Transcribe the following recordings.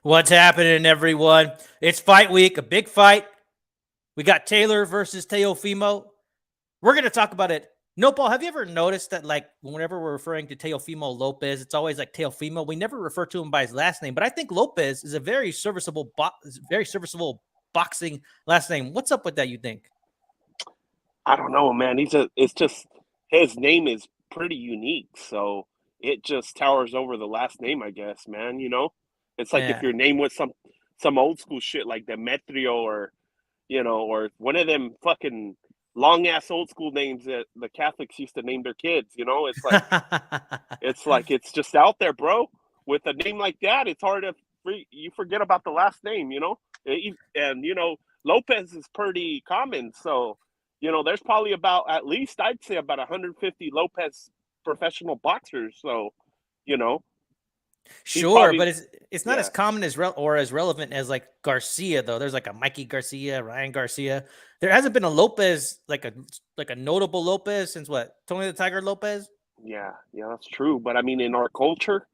What's happening, everyone? It's fight week, a big fight. We got Taylor versus Teofimo. We're going to talk about it. No, Paul, have you ever noticed that, like, whenever we're referring to Teofimo Lopez, it's always like Teofimo. We never refer to him by his last name, but I think Lopez is a very serviceable boxing last name. What's up with that, you think? I don't know, man. It's just his name is pretty unique, so it just towers over the last name, I guess, man. It's like if Yeah. your name was some old school shit like Demetrio or or one of them fucking long ass old school names that the Catholics used to name their kids. It's just out there, bro. With a name like that, it's hard to you forget about the last name. And Lopez is pretty common, so there's probably about at least I'd say about 150 Lopez professional boxers. So you know he's Sure, probably but it's not as yeah. common or as relevant as like Garcia though. There's like a Mikey Garcia, Ryan Garcia. There hasn't been a Lopez like a notable Lopez since what? Tony the Tiger Lopez? Yeah, that's true. But I mean, in our culture,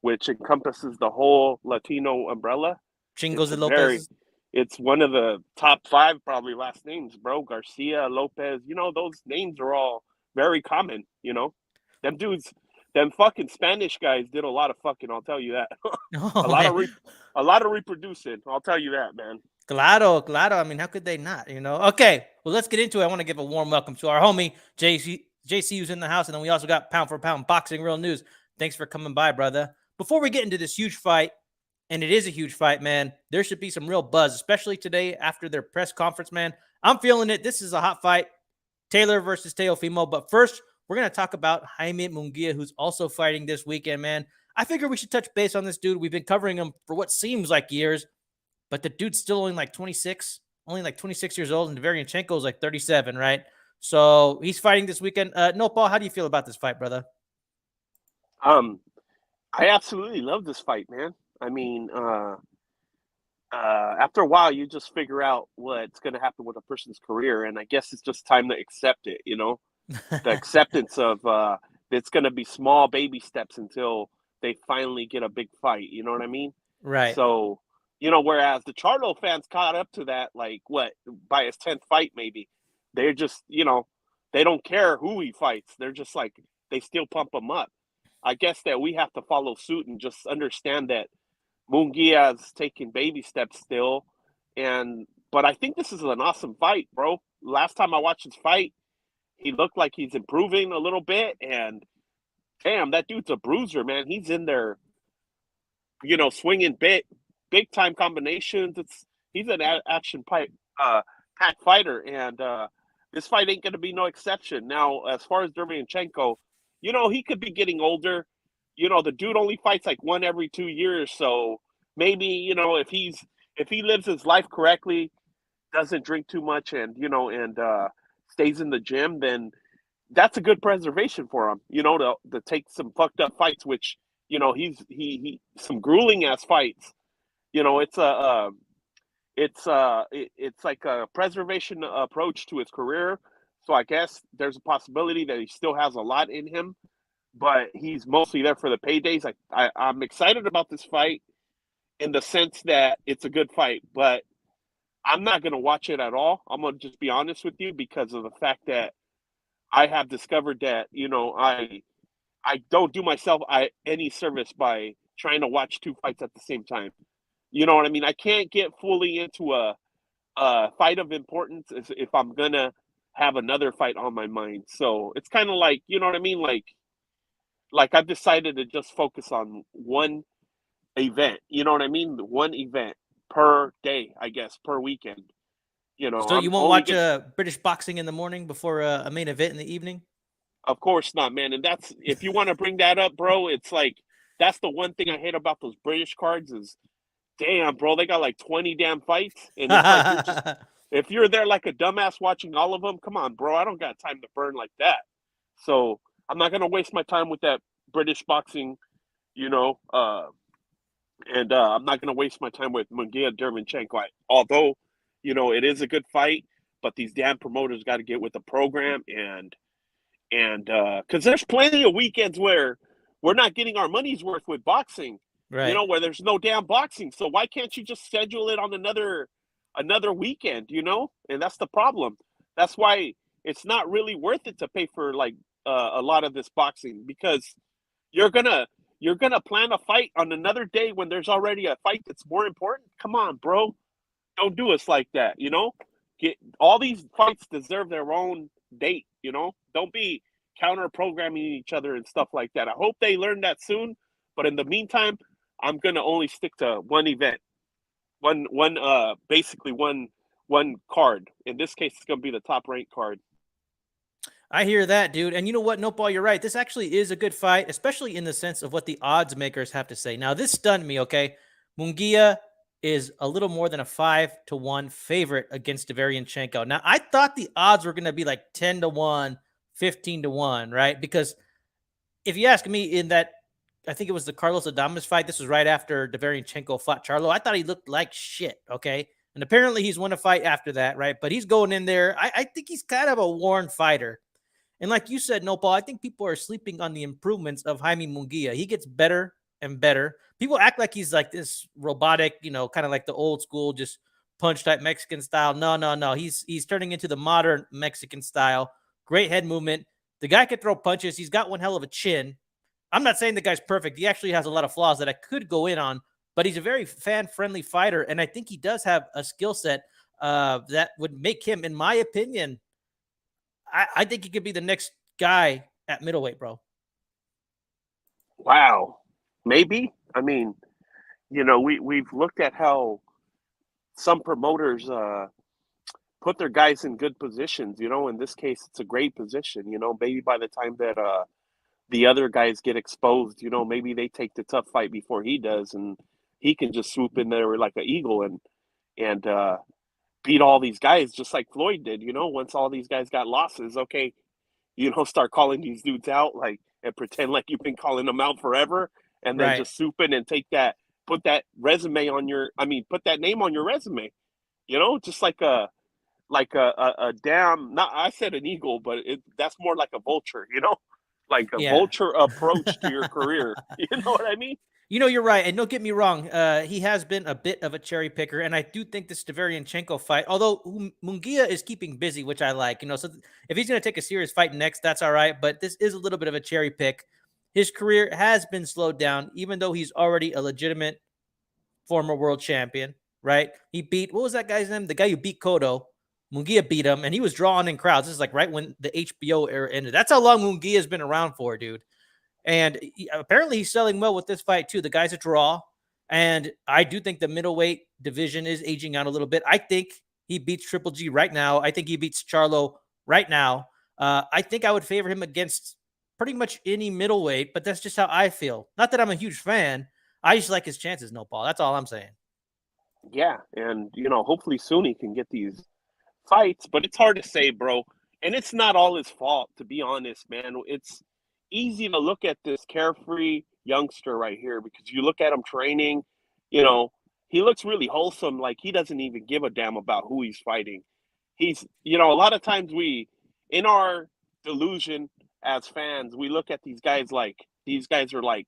which encompasses the whole Latino umbrella, Chingos it's de a very, Lopez? it's one of the top five probably last names, bro. Garcia, Lopez, those names are all very common. Them dudes, them fucking Spanish guys did a lot of fucking. I'll tell you that. a Oh lot of man. re, a lot of reproducing. I'll tell you that, man. Claro, claro. I mean, how could they not? Okay, well, let's get into it. I want to give a warm welcome to our homie JC, who's in the house, and then we also got Pound for Pound Boxing Real News. Thanks for coming by, brother. Before we get into this huge fight, and it is a huge fight, man, there should be some real buzz, especially today after their press conference, man. I'm feeling it. This is a hot fight. Taylor versus Teofimo. But first, we're going to talk about Jaime Munguia, who's also fighting this weekend, man. I figure we should touch base on this dude. We've been covering him for what seems like years, but the dude's still only like 26 years old, and Deveryanchenko is like 37, right? So he's fighting this weekend. No, Paul, how do you feel about this fight, brother? Um, I absolutely love this fight, man. I mean, after a while, you just figure out what's going to happen with a person's career, and I guess it's just time to accept it. The acceptance of it's going to be small baby steps until they finally get a big fight. You know what I mean? Right. So, whereas the Charlo fans caught up to that, like what by his 10th fight, maybe they're just they don't care who he fights. They're just like they still pump him up. I guess that we have to follow suit and just understand that Munguia's taking baby steps still, but I think this is an awesome fight, bro. Last time I watched his fight, he looked like he's improving a little bit, and damn, that dude's a bruiser, man. He's in there, swinging big time combinations. He's an action pack fighter, and this fight ain't gonna be no exception. Now, as far as Derevyanchenko, he could be getting older. The dude only fights like one every 2 years, so maybe if he lives his life correctly, doesn't drink too much, and stays in the gym, then that's a good preservation for him. To take some fucked up fights, which he some grueling ass fights. It's it's like a preservation approach to his career. So I guess there's a possibility that he still has a lot in him, but he's mostly there for the paydays. I'm excited about this fight in the sense that it's a good fight, but I'm not going to watch it at all. I'm going to just be honest with you because of the fact that I have discovered that I don't do myself any service by trying to watch two fights at the same time. You know what I mean? I can't get fully into a fight of importance if I'm gonna have another fight on my mind. So it's kind of like, you know what I mean? Like I've decided to just focus on one event. You know what I mean? One event per day, I guess, per weekend. So you I'm won't only watch gonna. British boxing in the morning before a main event in the evening? Of course not, man. And that's if you want to bring that up, bro. It's like that's the one thing I hate about those British cards is, damn, bro, they got like 20 damn fights, and it's like you're just if you're there like a dumbass watching all of them, come on, bro, I don't got time to burn like that. So I'm not gonna waste my time with that British boxing, you know, and I'm not gonna waste my time with Munguia Derevyanchenko. Although, it is a good fight, but these damn promoters got to get with the program and because there's plenty of weekends where we're not getting our money's worth with boxing. Right. where there's no damn boxing. So why can't you just schedule it on another weekend, And that's the problem. That's why it's not really worth it to pay for like a lot of this boxing, because you're gonna you're gonna plan a fight on another day when there's already a fight that's more important. Come on, bro. Don't do us like that. Get all these fights deserve their own date. Don't be counter programming each other and stuff like that. I hope they learn that soon. But in the meantime, I'm gonna only stick to one event, one basically one card. In this case, it's gonna be the top ranked card. I hear that, dude. And you know what, Nopal, you're right. This actually is a good fight, especially in the sense of what the odds makers have to say. Now, this stunned me, okay? Munguia is a little more than a 5-1 favorite against Deveryanchenko. Now, I thought the odds were going to be like 10-1, 15-1, right? Because if you ask me, in that, I think it was the Carlos Adames fight, this was right after Deveryanchenko fought Charlo. I thought he looked like shit, okay? And apparently he's won a fight after that, right? But he's going in there. I think he's kind of a worn fighter. And like you said, Nopal, I think people are sleeping on the improvements of Jaime Munguia. He gets better and better. People act like he's like this robotic, kind of like the old school, just punch type Mexican style. No, no, no. He's turning into the modern Mexican style. Great head movement. The guy can throw punches. He's got one hell of a chin. I'm not saying the guy's perfect. He actually has a lot of flaws that I could go in on, but he's a very fan-friendly fighter, and I think he does have a skill set that would make him, in my opinion, I think he could be the next guy at middleweight, bro. Wow, maybe. I mean, we've looked at how some promoters put their guys in good positions. In this case, it's a great position. Maybe by the time that the other guys get exposed, maybe they take the tough fight before he does, and he can just swoop in there like an eagle and beat all these guys just like Floyd did. Once all these guys got losses, okay, start calling these dudes out, like, and pretend like you've been calling them out forever, and then Right. just swoop in and put that resume on put that name on your resume. Just like a damn, not, I said an eagle, but that's more like a vulture. Like a Yeah. vulture approach to your career. You know what I mean? You're right. And don't get me wrong. He has been a bit of a cherry picker. And I do think this Deveryanchenko fight, although Munguia is keeping busy, which I like, so if he's going to take a serious fight next, that's all right. But this is a little bit of a cherry pick. His career has been slowed down, even though he's already a legitimate former world champion, right? He beat, what was that guy's name? The guy who beat Cotto. Munguia beat him, and he was drawing in crowds. This is like right when the HBO era ended. That's how long Munguia has been around for, dude. And apparently he's selling well with this fight too. The guy's a draw. And I do think the middleweight division is aging out a little bit. I think he beats Triple G right now. I think he beats Charlo right now. I think I would favor him against pretty much any middleweight, but that's just how I feel. Not that I'm a huge fan. I just like his chances, Nopal. That's all I'm saying. Yeah, and hopefully soon he can get these fights, but it's hard to say, bro. And it's not all his fault, to be honest, man. It's easy to look at this carefree youngster right here because you look at him training, he looks really wholesome, like he doesn't even give a damn about who he's fighting. He's, a lot of times in our delusion as fans, we look at these guys like these guys are like,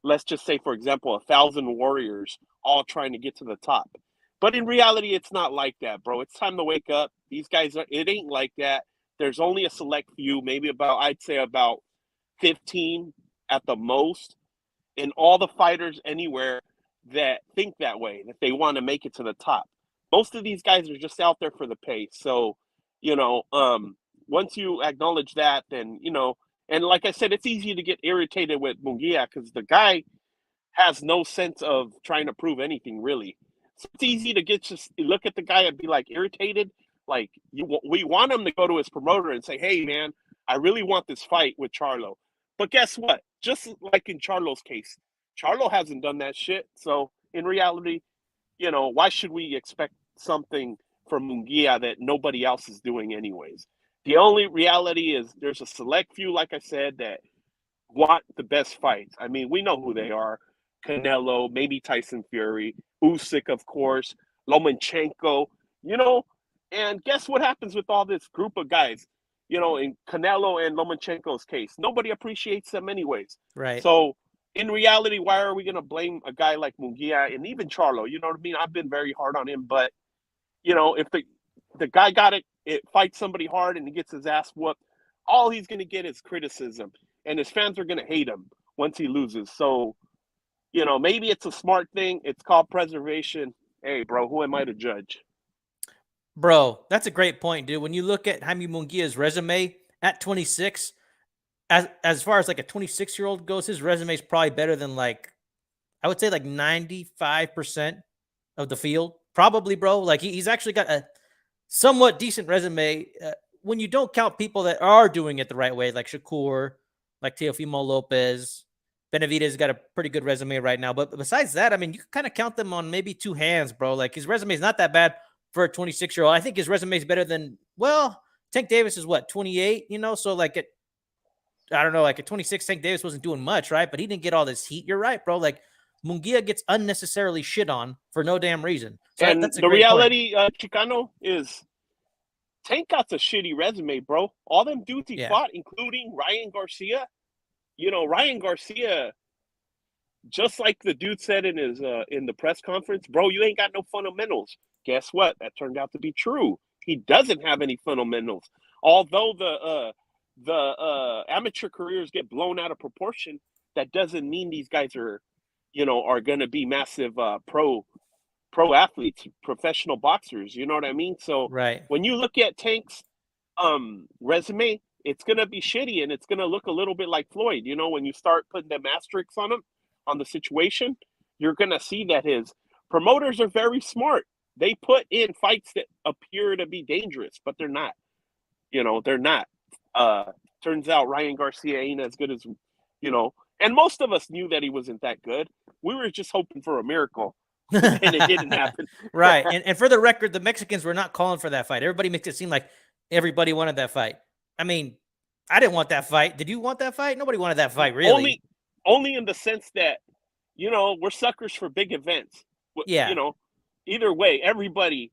let's just say, for example, 1,000 warriors all trying to get to the top. But in reality, it's not like that, bro. It's time to wake up. These guys it ain't like that. There's only a select few, maybe I'd say about 15 at the most, in all the fighters anywhere that think that way, that they want to make it to the top. Most of these guys are just out there for the pay. So, once you acknowledge that, then, and like I said, it's easy to get irritated with Munguia because the guy has no sense of trying to prove anything, really. So it's easy to just look at the guy and be like irritated. Like we want him to go to his promoter and say, "Hey, man, I really want this fight with Charlo." But guess what? Just like in Charlo's case, Charlo hasn't done that shit. So in reality, why should we expect something from Munguia that nobody else is doing anyways? The only reality is there's a select few, like I said, that want the best fights. I mean, we know who they are. Canelo, maybe Tyson Fury, Usyk, of course, Lomachenko, and guess what happens with all this group of guys? In Canelo and Lomachenko's case, nobody appreciates them anyways. Right. So in reality, why are we going to blame a guy like Munguia and even Charlo? You know what I mean? I've been very hard on him, but if the guy got it fights somebody hard and he gets his ass whooped, all he's going to get is criticism, and his fans are going to hate him once he loses. So, maybe it's a smart thing. It's called preservation. Hey, bro, who am I to judge? Bro, that's a great point, dude. When you look at Jaime Munguia's resume at 26, as far as like a 26-year-old goes, his resume is probably better than I would say 95% of the field. Probably, bro. Like he's actually got a somewhat decent resume when you don't count people that are doing it the right way, like Shakur, like Teofimo Lopez. Benavidez got a pretty good resume right now. But besides that, I mean, you can kind of count them on maybe two hands, bro. Like his resume is not that bad for a 26-year-old. I think his resume is better than, Tank Davis is what, 28, So I don't know, like at 26, Tank Davis wasn't doing much, right? But he didn't get all this heat. You're right, bro. Like Munguia gets unnecessarily shit on for no damn reason. So and that's a the great reality, Chicano, is Tank got a shitty resume, bro. All them dudes he fought, including Ryan Garcia. Ryan Garcia, just like the dude said in his in the press conference, bro, you ain't got no fundamentals. Guess what? That turned out to be true. He doesn't have any fundamentals. Although the amateur careers get blown out of proportion, that doesn't mean these guys are going to be massive pro athletes, professional boxers. You know what I mean? So right. When you look at Tank's resume, it's going to be shitty and it's going to look a little bit like Floyd. When you start putting them asterisks on him, on the situation, you're going to see that his promoters are very smart. They put in fights that appear to be dangerous, but they're not. They're not. Turns out Ryan Garcia ain't as good as, and most of us knew that he wasn't that good. We were just hoping for a miracle, and it didn't happen. Right. And for the record, the Mexicans were not calling for that fight. Everybody makes it seem like everybody wanted that fight. I mean, I didn't want that fight. Did you want that fight? Nobody wanted that fight, really. Only in the sense that, we're suckers for big events. Yeah. Either way, everybody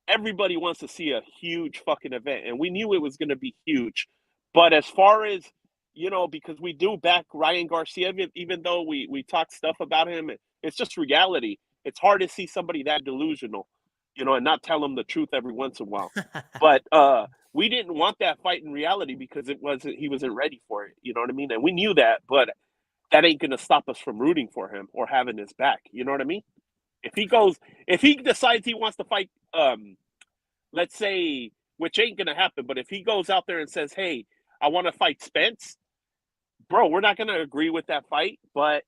wants to see a huge fucking event, and we knew it was going to be huge. But as far as, because we do back Ryan Garcia, even though we talk stuff about him, it's just reality. It's hard to see somebody that delusional, and not tell them the truth every once in a while. But we didn't want that fight in reality because he wasn't ready for it. You know what I mean? And we knew that, but that ain't going to stop us from rooting for him or having his back. You know what I mean? If he decides he wants to fight, let's say, which ain't going to happen, but if he goes out there and says, hey, I want to fight Spence, bro, we're not going to agree with that fight. But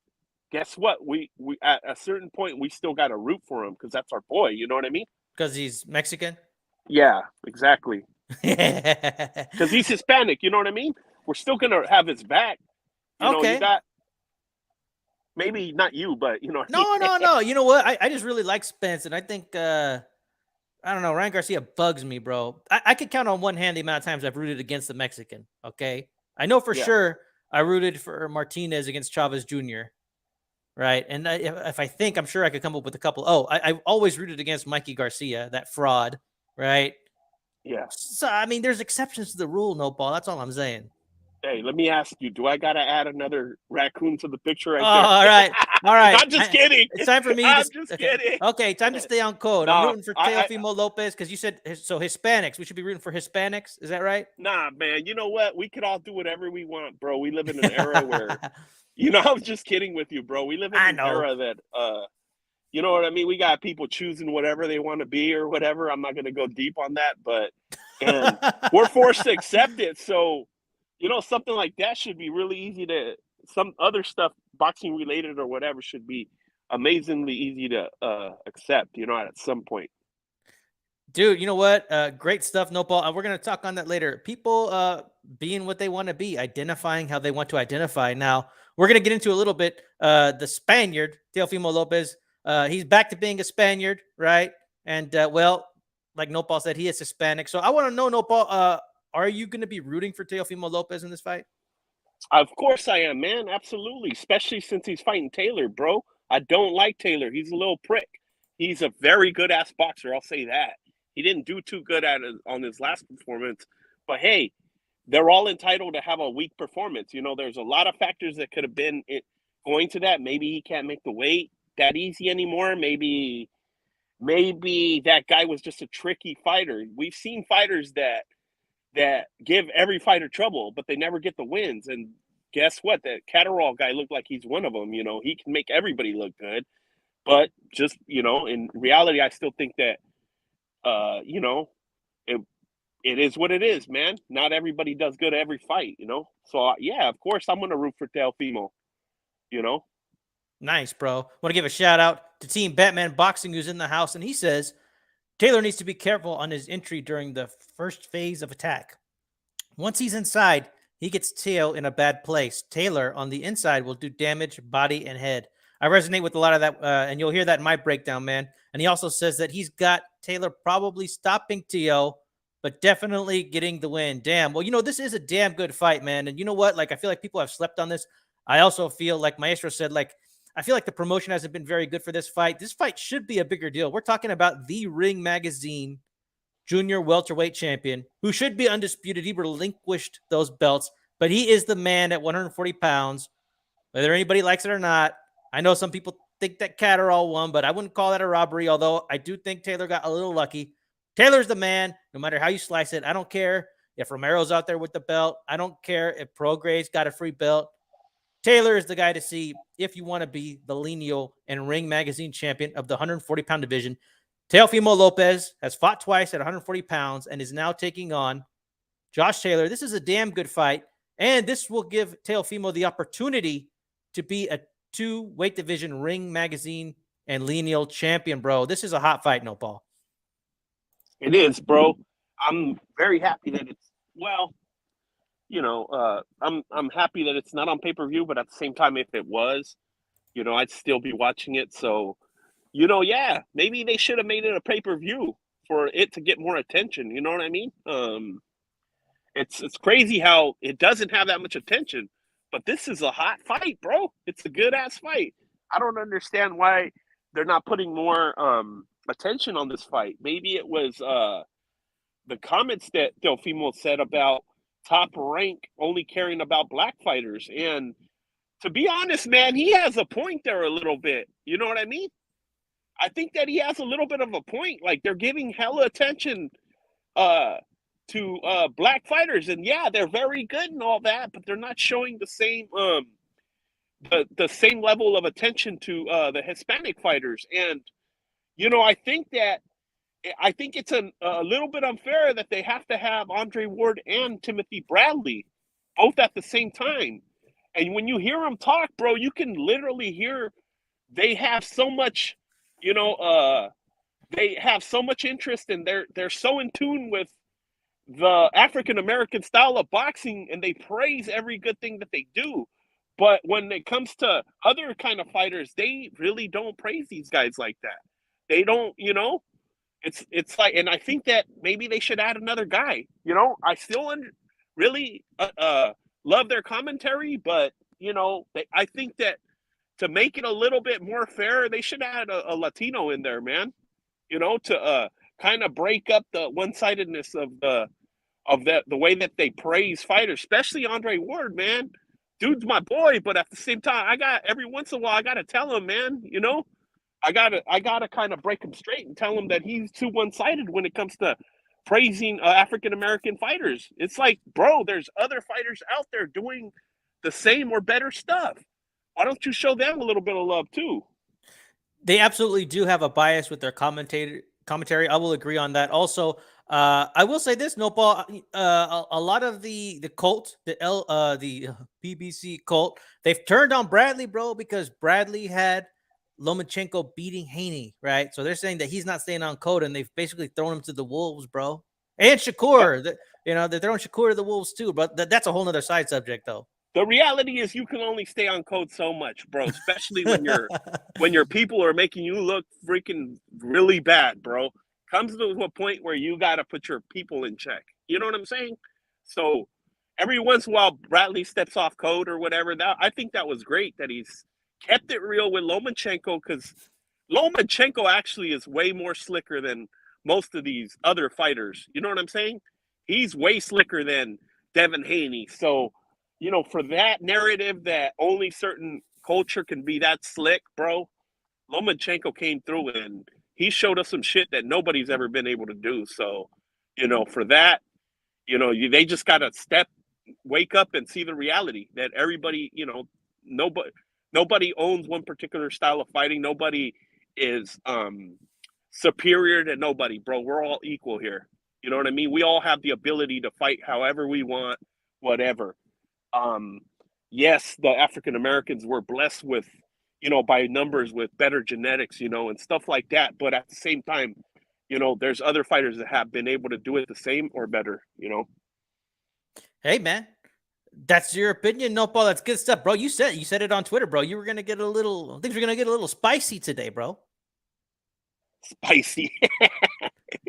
guess what? We at a certain point, we still got to root for him because that's our boy. You know what I mean? Because he's Mexican? Yeah, exactly. Because he's Hispanic. You know what I mean? We're still going to have his back. You got, maybe not you, but No. You know what? I just really like Spence, and I think I don't know, Ryan Garcia bugs me, bro. I could count on one hand the amount of times I've rooted against the Mexican. Okay, I know for sure I rooted for Martinez against Chavez Jr. Right, and if I think, I'm sure I could come up with a couple. I've always rooted against Mikey Garcia, that fraud. Right. Yeah. So I mean, there's exceptions to the rule, no Paul. That's all I'm saying. Hey, let me ask you, do I got to add another raccoon to the picture right there? All right. I'm just kidding. It's time for me. I'm just kidding. Okay, time to stay on code. I'm rooting for Teofimo Lopez because you said so. Hispanics, we should be rooting for Hispanics. Is that right? Nah, man. You know what? We could all do whatever we want, bro. We live in an era where, I was just kidding with you, bro. We live in an era that, you know what I mean? We got people choosing whatever they want to be or whatever. I'm not going to go deep on that, but we're forced to accept it. So, something like that should be really easy some other stuff, boxing related or whatever, should be amazingly easy to accept, at some point. Dude, you know what? Great stuff, Nopal. We're going to talk on that later. People being what they want to be, identifying how they want to identify. Now, we're going to get into a little bit the Spaniard, Teofimo Lopez. He's back to being a Spaniard, right? And, like Nopal said, he is Hispanic. So I want to know, Nopal, are you going to be rooting for Teofimo Lopez in this fight? Of course I am, man. Absolutely. Especially since he's fighting Taylor, bro. I don't like Taylor. He's a little prick. He's a very good-ass boxer. I'll say that. He didn't do too good on his last performance. But, hey, they're all entitled to have a weak performance. There's a lot of factors that could have been going to that. Maybe he can't make the weight that easy anymore. Maybe that guy was just a tricky fighter. We've seen fighters that give every fighter trouble, but they never get the wins. And guess what? That Catterall guy looked like he's one of them. You know, he can make everybody look good, but just, you know, in reality, I still think that, you know, it is what it is, man. Not everybody does good every fight, you know? So, yeah, of course, I'm going to root for Teofimo, you know? Nice, bro. Want to give a shout out to Team Batman Boxing, who's in the house, and he says Taylor needs to be careful on his entry during the first phase of attack. Once he's inside, he gets Teo in a bad place. Taylor on the inside will do damage, body and head. I resonate with a lot of that, and you'll hear that in my breakdown, man. And he also says that he's got Taylor probably stopping Teo, but definitely getting the win. Damn. Well, you know, this is a damn good fight, man. And you know what? Like, I feel like people have slept on this. I also feel like Maestro said, like, I feel like the promotion hasn't been very good for this fight. This fight should be a bigger deal. We're talking about the Ring Magazine junior welterweight champion who should be undisputed. He relinquished those belts, but he is the man at 140 pounds, whether anybody likes it or not. I know some people think that Catterall won, but I wouldn't call that a robbery, although I do think Taylor got a little lucky. Taylor's the man, no matter how you slice it. I don't care if Romero's out there with the belt. I don't care if Prograis got a free belt. Taylor is the guy to see if you want to be the lineal and Ring Magazine champion of the 140-pound division. Teofimo Lopez has fought twice at 140 pounds and is now taking on Josh Taylor. This is a damn good fight, and this will give Teofimo the opportunity to be a 2-weight division Ring Magazine and lineal champion, bro. This is a hot fight, no Paul. It is, bro. I'm very happy that it's, well, you know, I'm happy that it's not on pay-per-view, but at the same time, if it was, you know, I'd still be watching it. So, you know, yeah, maybe they should have made it a pay-per-view for it to get more attention. You know what I mean? It's crazy how it doesn't have that much attention, but this is a hot fight, bro. It's a good ass fight. I don't understand why they're not putting more attention on this fight. Maybe it was the comments that Teofimo said about Top Rank only caring about black fighters. And to be honest, man, he has a point there a little bit. You know what I mean? I think that he has a little bit of a point. Like, they're giving hella attention to black fighters, and yeah, they're very good and all that, but they're not showing the same the same level of attention to the Hispanic fighters. And you know, I think it's a little bit unfair that they have to have Andre Ward and Timothy Bradley both at the same time. And when you hear them talk, bro, you can literally hear they have so much, you know, they have so much interest, and they're so in tune with the African American style of boxing, and they praise every good thing that they do. But when it comes to other kind of fighters, they really don't praise these guys like that. They don't, you know. It's like, and I think that maybe they should add another guy. You know, I still really love their commentary, but you know, I think that to make it a little bit more fair, they should add a Latino in there, man. You know, to kind of break up the one-sidedness of the way that they praise fighters, especially Andre Ward, man. Dude's my boy, but at the same time, every once in a while I gotta tell him, man, you know, I gotta kind of break him straight and tell him that he's too one-sided when it comes to praising African American fighters. It's like, bro, there's other fighters out there doing the same or better stuff. Why don't you show them a little bit of love too? They absolutely do have a bias with their commentary. I will agree on that. Also, I will say this, Nopal, a lot of the cult, the BBC cult, they've turned on Bradley, bro, because Bradley had Lomachenko beating Haney, right? So they're saying that he's not staying on code, and they've basically thrown him to the wolves, bro. And Shakur, you know, they're throwing Shakur to the wolves too, but that's a whole nother side subject, though. The reality is you can only stay on code so much, bro, especially when your people are making you look freaking really bad, bro. Comes to a point where you got to put your people in check. You know what I'm saying? So every once in a while, Bradley steps off code or whatever. That, I think that was great that he's kept it real with Lomachenko, because Lomachenko actually is way more slicker than most of these other fighters. You know what I'm saying? He's way slicker than Devin Haney. So, you know, for that narrative that only certain culture can be that slick, bro. Lomachenko came through and he showed us some shit that nobody's ever been able to do. So, for that, they just got to wake up and see the reality that everybody, nobody owns one particular style of fighting. Nobody is superior to nobody, bro. We're all equal here. You know what I mean? We all have the ability to fight however we want, whatever. Yes, the African Americans were blessed with, by numbers with better genetics, and stuff like that. But at the same time, there's other fighters that have been able to do it the same or better, Hey, man, that's your opinion. No, Paul, that's good stuff, bro. You said it on Twitter, bro. Things were going to get a little spicy today, bro. Spicy.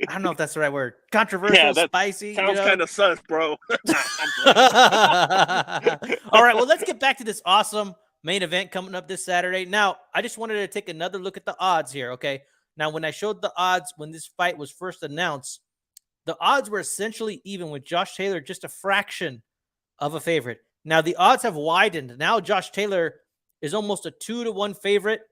I don't know if that's the right word. Controversial, spicy. Sounds kind of sus, bro. All right, well, let's get back to this awesome main event coming up this Saturday. Now, I just wanted to take another look at the odds here, okay? Now, when I showed the odds when this fight was first announced, the odds were essentially even with Josh Taylor just a fraction of a favorite. Now, the odds have widened. Now, Josh Taylor is almost a 2-1 favorite.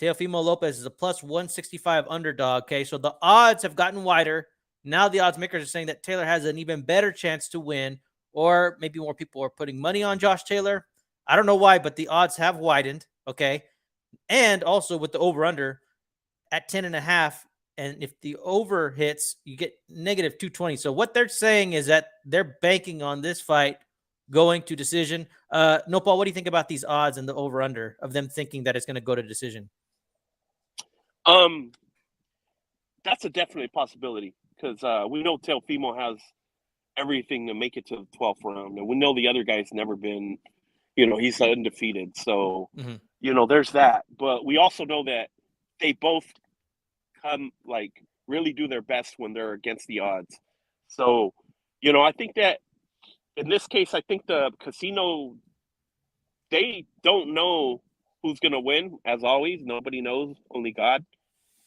Teofimo Lopez is a plus 165 underdog, okay? So the odds have gotten wider. Now the odds makers are saying that Taylor has an even better chance to win, or maybe more people are putting money on Josh Taylor. I don't know why, but the odds have widened, okay? And also with the over-under at 10.5, and if the over hits, you get negative 220. So what they're saying is that they're banking on this fight going to decision. Nopal, what do you think about these odds and the over-under of them thinking that it's going to go to decision? That's a definitely possibility because we know Teofimo has everything to make it to the 12th round, and we know the other guy's never been, he's undefeated. So, there's that. But we also know that they both come really do their best when they're against the odds. So, I think that in this case, I think the casino, they don't know who's going to win. As always, nobody knows, only God.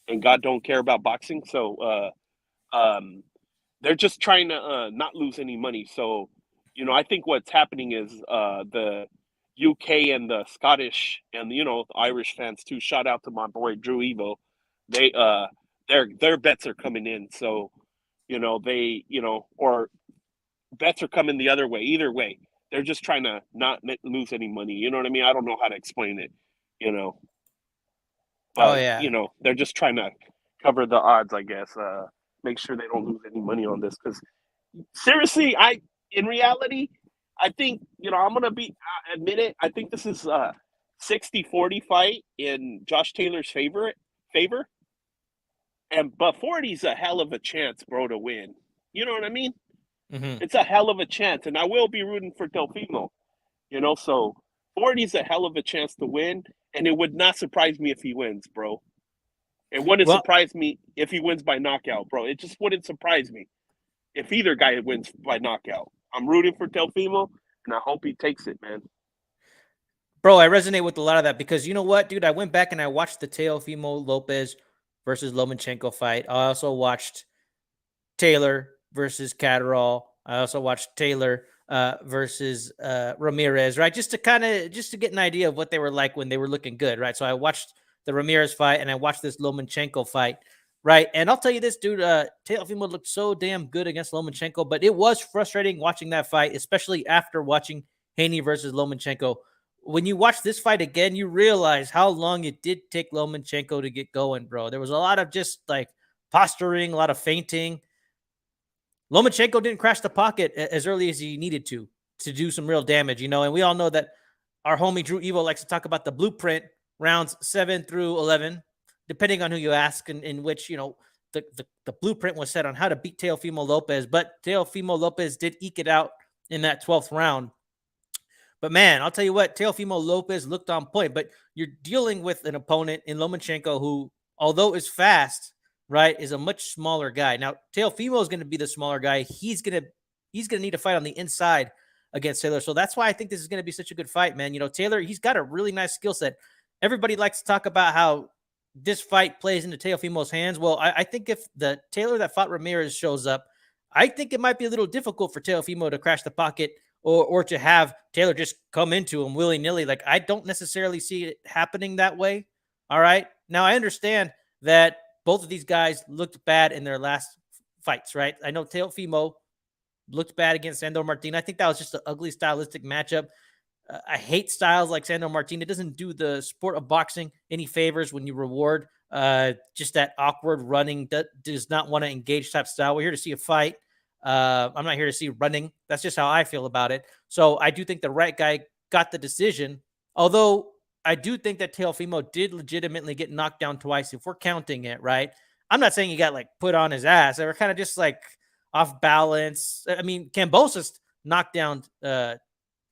And God don't care about boxing. So they're just trying to not lose any money. So, I think what's happening is the UK and the Scottish and, the Irish fans too, shout out to my boy Drew Evo. They their bets are coming in. So, or bets are coming the other way. Either way, they're just trying to not lose any money. You know what I mean? I don't know how to explain it, But, they're just trying to cover the odds, I guess. Make sure they don't lose any money on this. Because, seriously, in reality, I think, I'm going to admit it. I think this is a 60-40 fight in Josh Taylor's favor. But 40's a hell of a chance, bro, to win. You know what I mean? Mm-hmm. It's a hell of a chance. And I will be rooting for Teofimo. So 40's a hell of a chance to win. And it would not surprise me if he wins, bro. It wouldn't surprise me if he wins by knockout, bro. It just wouldn't surprise me if either guy wins by knockout. I'm rooting for Teofimo, and I hope he takes it, man. Bro, I resonate with a lot of that because you know what, dude? I went back and I watched the Teofimo Lopez versus Lomachenko fight. I also watched Taylor versus Catterall. I also watched Taylor versus Ramirez, right? Just to get an idea of what they were like when they were looking good, right? So I watched the Ramirez fight and I watched this Lomachenko fight, right? And I'll tell you this, dude, Teofimo looked so damn good against Lomachenko, but it was frustrating watching that fight, especially after watching Haney versus Lomachenko. When you watch this fight again, you realize how long it did take Lomachenko to get going, bro. There was a lot of just like posturing, a lot of feinting. Lomachenko didn't crash the pocket as early as he needed to do some real damage, and we all know that our homie Drew Evo likes to talk about the blueprint rounds 7 through 11, depending on who you ask, in which, the blueprint was set on how to beat Teofimo Lopez, but Teofimo Lopez did eke it out in that 12th round. But man, I'll tell you what, Teofimo Lopez looked on point, but you're dealing with an opponent in Lomachenko who, although is fast, right, is a much smaller guy. Now, Teofimo is going to be the smaller guy. He's going to need to fight on the inside against Taylor. So that's why I think this is going to be such a good fight, man. Taylor, he's got a really nice skill set. Everybody likes to talk about how this fight plays into Teofimo's hands. Well, I think if the Taylor that fought Ramirez shows up, I think it might be a little difficult for Teofimo to crash the pocket or to have Taylor just come into him willy-nilly. Like, I don't necessarily see it happening that way. All right. Now, I understand that both of these guys looked bad in their last fights, right? I know Teofimo looked bad against Sandor Martin. I think that was just an ugly stylistic matchup. I hate styles like Sandor Martin. It doesn't do the sport of boxing any favors when you reward just that awkward running, does not want to engage type style. We're here to see a fight. I'm not here to see running. That's just how I feel about it. So I do think the right guy got the decision, although I do think that Teofimo did legitimately get knocked down twice if we're counting it, right? I'm not saying he got like put on his ass. They were kind of just like off balance. I mean, Kambosos knocked down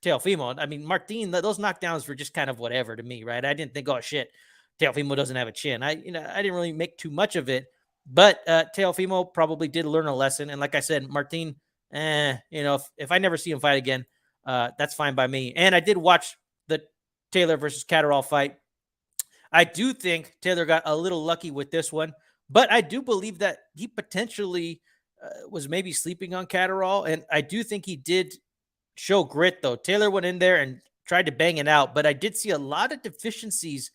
Teofimo. I mean, Martin, those knockdowns were just kind of whatever to me, right? I didn't think, oh shit, Teofimo doesn't have a chin. I didn't really make too much of it, but Teofimo probably did learn a lesson. And like I said, Martin, if I never see him fight again, that's fine by me. And I did watch the Taylor versus Catterall fight. I do think Taylor got a little lucky with this one, but I do believe that he potentially was maybe sleeping on Catterall, and I do think he did show grit, though. Taylor went in there and tried to bang it out, but I did see a lot of deficiencies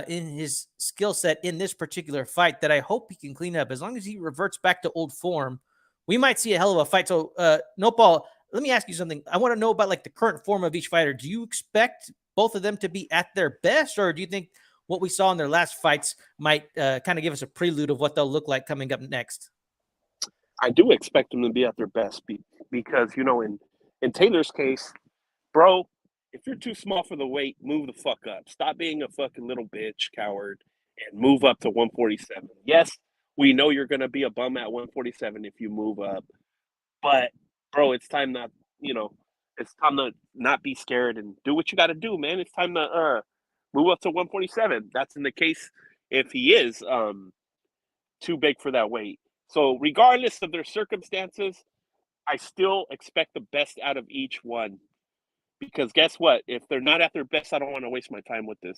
in his skill set in this particular fight that I hope he can clean up. As long as he reverts back to old form, we might see a hell of a fight. So, Nopal, let me ask you something. I want to know about like the current form of each fighter. Do you expect both of them to be at their best, or do you think what we saw in their last fights might kind of give us a prelude of what they'll look like coming up next? I do expect them to be at their best because, in Taylor's case, bro, if you're too small for the weight, move the fuck up. Stop being a fucking little bitch, coward, and move up to 147. Yes, we know you're going to be a bum at 147 if you move up. But, bro, it's time it's time to not be scared and do what you got to do, man. It's time to move up to 147. That's in the case if he is too big for that weight. So regardless of their circumstances, I still expect the best out of each one. Because guess what? If they're not at their best, I don't want to waste my time with this.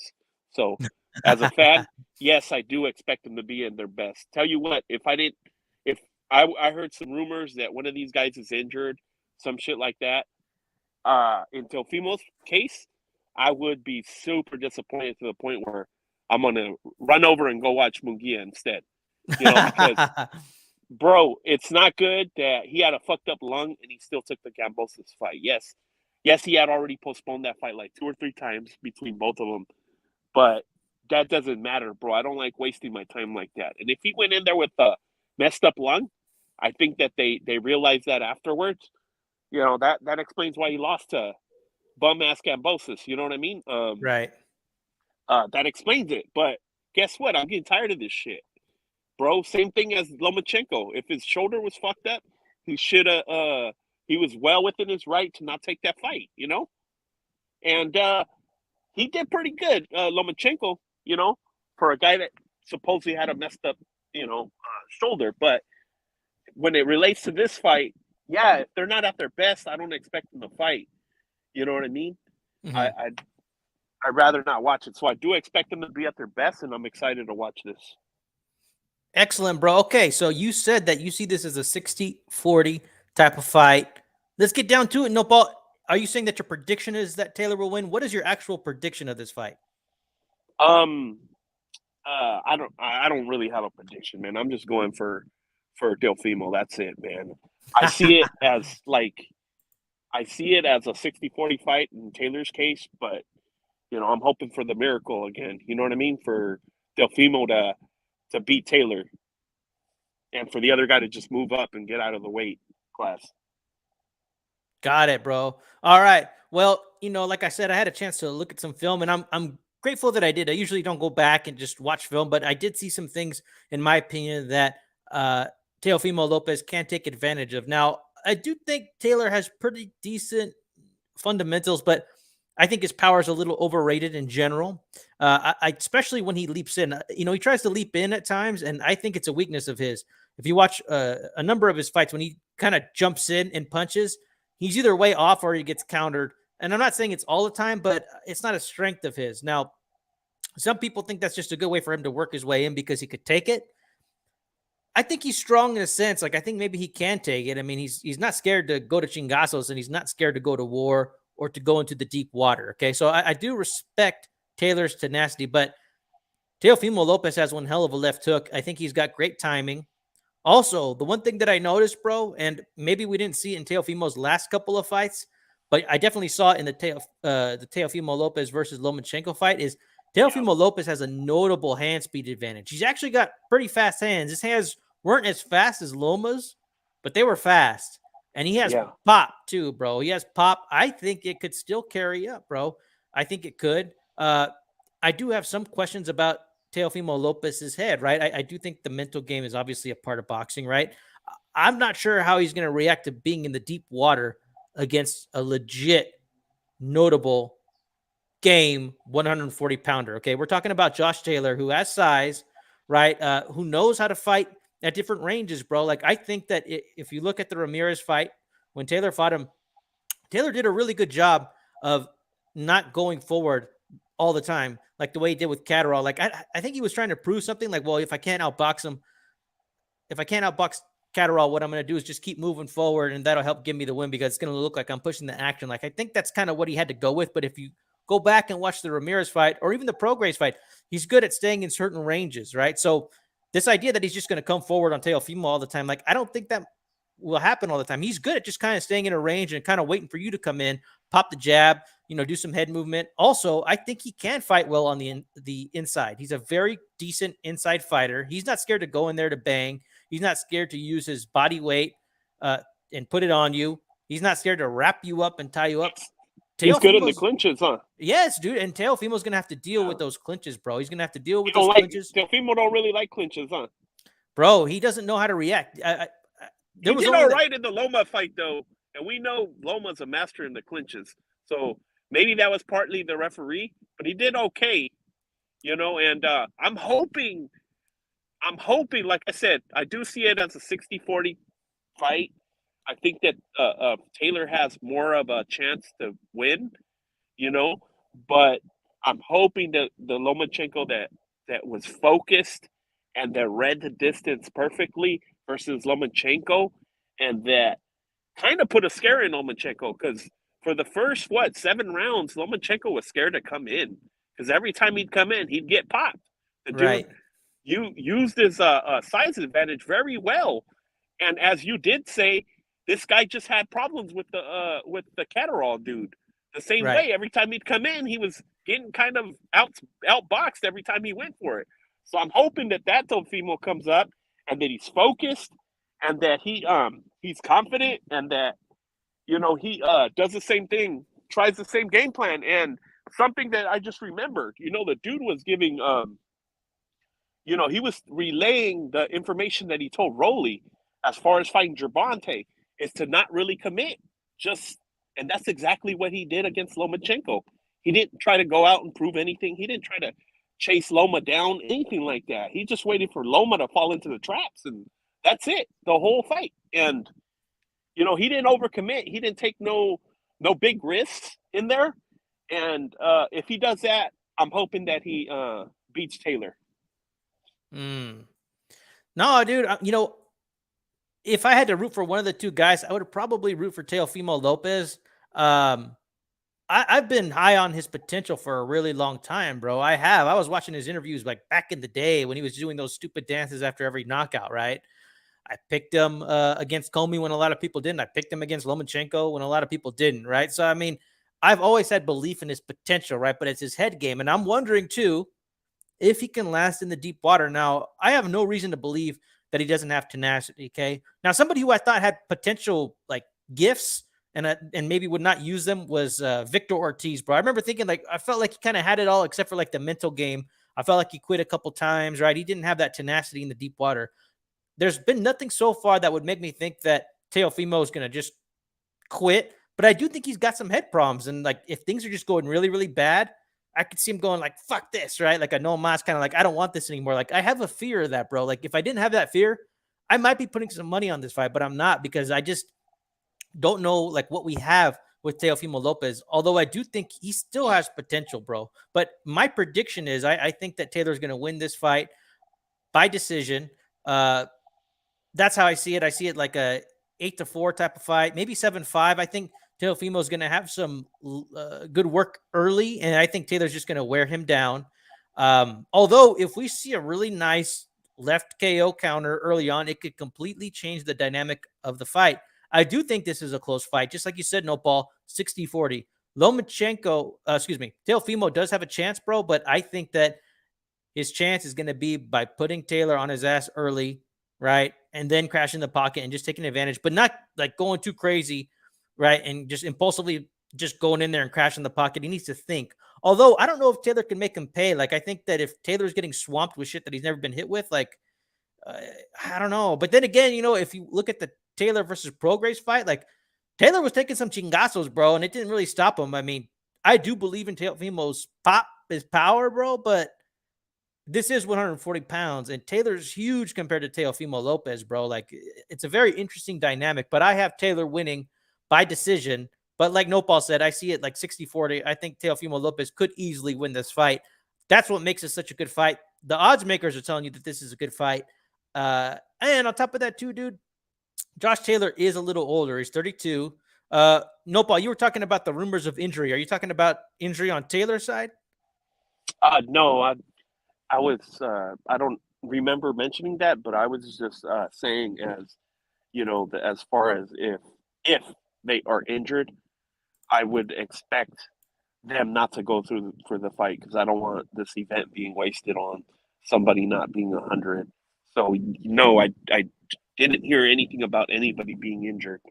So as a fan, yes, I do expect them to be in their best. Tell you what, if I heard some rumors that one of these guys is injured, some shit like that, in Teofimo's case, I would be super disappointed to the point where I'm going to run over and go watch Munguia instead. Because bro, it's not good that he had a fucked up lung and he still took the Kambosos fight. Yes, he had already postponed that fight like 2 or 3 times between both of them, but that doesn't matter, bro. I don't like wasting my time like that. And if he went in there with a messed up lung, I think that they realized that afterwards. That explains why he lost to bum ass Kambosos. You know what I mean? Right. That explains it. But guess what? I'm getting tired of this shit. Bro, same thing as Lomachenko. If his shoulder was fucked up, he should have. He was well within his right to not take that fight, And he did pretty good, Lomachenko. For a guy that supposedly had a messed up, shoulder. But when it relates to this fight, yeah, if they're not at their best, I don't expect them to fight. You know what I mean? Mm-hmm. I'd rather not watch it. So I do expect them to be at their best, and I'm excited to watch this. Excellent, bro. Okay, so you said that you see this as a 60-40 type of fight. Let's get down to it. Nopal, are you saying that your prediction is that Taylor will win? What is your actual prediction of this fight? I don't really have a prediction, man. I'm just going for Teofimo. That's it, man. I see it as a 60-40 fight in Taylor's case, but I'm hoping for the miracle again. You know what I mean? For Teofimo to beat Taylor, and for the other guy to just move up and get out of the weight class. Got it, bro. All right. Well, like I said, I had a chance to look at some film, and I'm grateful that I did. I usually don't go back and just watch film, but I did see some things, in my opinion, that Teofimo Lopez can take advantage of. Now, I do think Taylor has pretty decent fundamentals, but I think his power is a little overrated in general. Especially when he leaps in. He tries to leap in at times, and I think it's a weakness of his. If you watch a number of his fights, when he kind of jumps in and punches, he's either way off or he gets countered. And I'm not saying it's all the time, but it's not a strength of his. Now, some people think that's just a good way for him to work his way in because he could take it. I think he's strong in a sense. Like, I think maybe he can take it. I mean, he's not scared to go to chingazos, and he's not scared to go to war or to go into the deep water. Okay, so I do respect Taylor's tenacity, but Teofimo Lopez has one hell of a left hook. I think he's got great timing. Also, the one thing that I noticed, bro, and maybe we didn't see it in Teofimo's last couple of fights, but I definitely saw it in the Teofimo Lopez versus Lomachenko fight, is Teofimo Lopez has a notable hand speed advantage. He's actually got pretty fast hands. His hands weren't as fast as Loma's, but they were fast. And he has pop too, bro. He has pop. I think it could still carry up, bro. I think it could. I do have some questions about Teofimo Lopez's head, right? I do think the mental game is obviously a part of boxing, right? I'm not sure how he's going to react to being in the deep water against a legit, notable game 140 pounder. Okay, we're talking about Josh Taylor, who has size, right? Who knows how to fight at different ranges, bro. Like, I think that if you look at the Ramirez fight, when Taylor fought him, Taylor did a really good job of not going forward all the time, like the way he did with Catterall. Like, I think he was trying to prove something. Like, well, if I can't outbox him, if I can't outbox Catterall, what I'm going to do is just keep moving forward, and that'll help give me the win because it's going to look like I'm pushing the action. Like, I think that's kind of what he had to go with. But if you go back and watch the Ramirez fight or even the Prograis fight, he's good at staying in certain ranges, right? So this idea that he's just going to come forward on Teofimo all the time, like, I don't think that will happen all the time. He's good at just kind of staying in a range and kind of waiting for you to come in, pop the jab, do some head movement. Also, I think he can fight well on the inside. He's a very decent inside fighter. He's not scared to go in there to bang. He's not scared to use his body weight and put it on you. He's not scared to wrap you up and tie you up. He's good in the clinches, huh? Yes, dude. And Teofimo's going to have to deal with those clinches, bro. He's going to have to deal with those clinches. Teofimo don't really like clinches, huh? Bro, he doesn't know how to react. He did all right in the Loma fight, though. And we know Loma's a master in the clinches. So maybe that was partly the referee, but he did okay, and I'm hoping, like I said, I do see it as a 60-40 fight. I think that Taylor has more of a chance to win, but I'm hoping that the Lomachenko that was focused and that read the distance perfectly versus Lomachenko, and that kind of put a scare in Lomachenko, because for the first 7 rounds, Lomachenko was scared to come in, because every time he'd come in, he'd get popped. The dude used his size advantage very well, and as you did say, this guy just had problems with the Catterall dude. The same way, every time he'd come in, he was getting kind of outboxed every time he went for it. So I'm hoping that Teofimo comes up and that he's focused and that he's confident and that he does the same thing, tries the same game plan. And something that I just remembered, the dude was giving he was relaying the information that he told Rolly as far as fighting Gervonta, is to not really commit. And that's exactly what he did against Lomachenko. He didn't try to go out and prove anything. He didn't try to chase Loma down, anything like that. He just waited for Loma to fall into the traps, and that's it, the whole fight. And, he didn't overcommit. He didn't take no big risks in there. And if he does that, I'm hoping that he beats Taylor. No, dude, if I had to root for one of the two guys, I would probably root for Teofimo Lopez. I've been high on his potential for a really long time, bro. I was watching his interviews like back in the day when he was doing those stupid dances after every knockout, right? I picked him against Comey when a lot of people didn't. I picked him against Lomachenko when a lot of people didn't, right? So, I mean, I've always had belief in his potential, right? But it's his head game. And I'm wondering, too, if he can last in the deep water. Now, I have no reason to believe that he doesn't have tenacity, okay? Now, somebody who I thought had potential, like, gifts and maybe would not use them was Victor Ortiz, bro. I remember thinking, I felt like he kind of had it all except for, the mental game. I felt like he quit a couple times, right? He didn't have that tenacity in the deep water. There's been nothing so far that would make me think that Teofimo is going to just quit. But I do think he's got some head problems. And, if things are just going really, really bad, I could see him going fuck this, right? I know Mas kind of I don't want this anymore. I have a fear of that, bro. If I didn't have that fear, I might be putting some money on this fight, but I'm not, because I just don't know what we have with Teofimo Lopez. Although I do think he still has potential, bro. But my prediction is I think that Taylor's going to win this fight by decision. that's how I see it. I see it like a 8-4 type of fight, maybe 7-5. I think Teofimo is going to have some good work early, and I think Taylor's just going to wear him down. Although, if we see a really nice left KO counter early on, it could completely change the dynamic of the fight. I do think this is a close fight. Just like you said, Nopal, 60-40. Lomachenko, Teofimo does have a chance, bro, but I think that his chance is going to be by putting Taylor on his ass early, right? And then crashing the pocket and just taking advantage, but not like going too crazy, right? And just impulsively just going in there and crashing the pocket. He needs to think. Although I don't know if Taylor can make him pay. Like, I think that if Taylor's getting swamped with shit that he's never been hit with, like, I don't know. But then again, if you look at the Taylor versus Prograis fight, like, Taylor was taking some chingazos, bro, and it didn't really stop him. I mean, I do believe in Teofimo's his power, bro, but this is 140 pounds, and Taylor's huge compared to Teofimo Lopez, bro. Like, it's a very interesting dynamic, but I have Taylor winning by decision. But like Nopal said, I see it like 60-40. I think Teofimo Lopez could easily win this fight. That's what makes it such a good fight. The odds makers are telling you that this is a good fight. And on top of that, too, dude, Josh Taylor is a little older. He's 32. Nopal, you were talking about the rumors of injury. Are you talking about injury on Taylor's side? No, I was I don't remember mentioning that, but I was just saying as as far as if they are injured, I would expect them not to go through for the fight because I don't want this event being wasted on somebody not being 100. So no, I didn't hear anything about anybody being injured.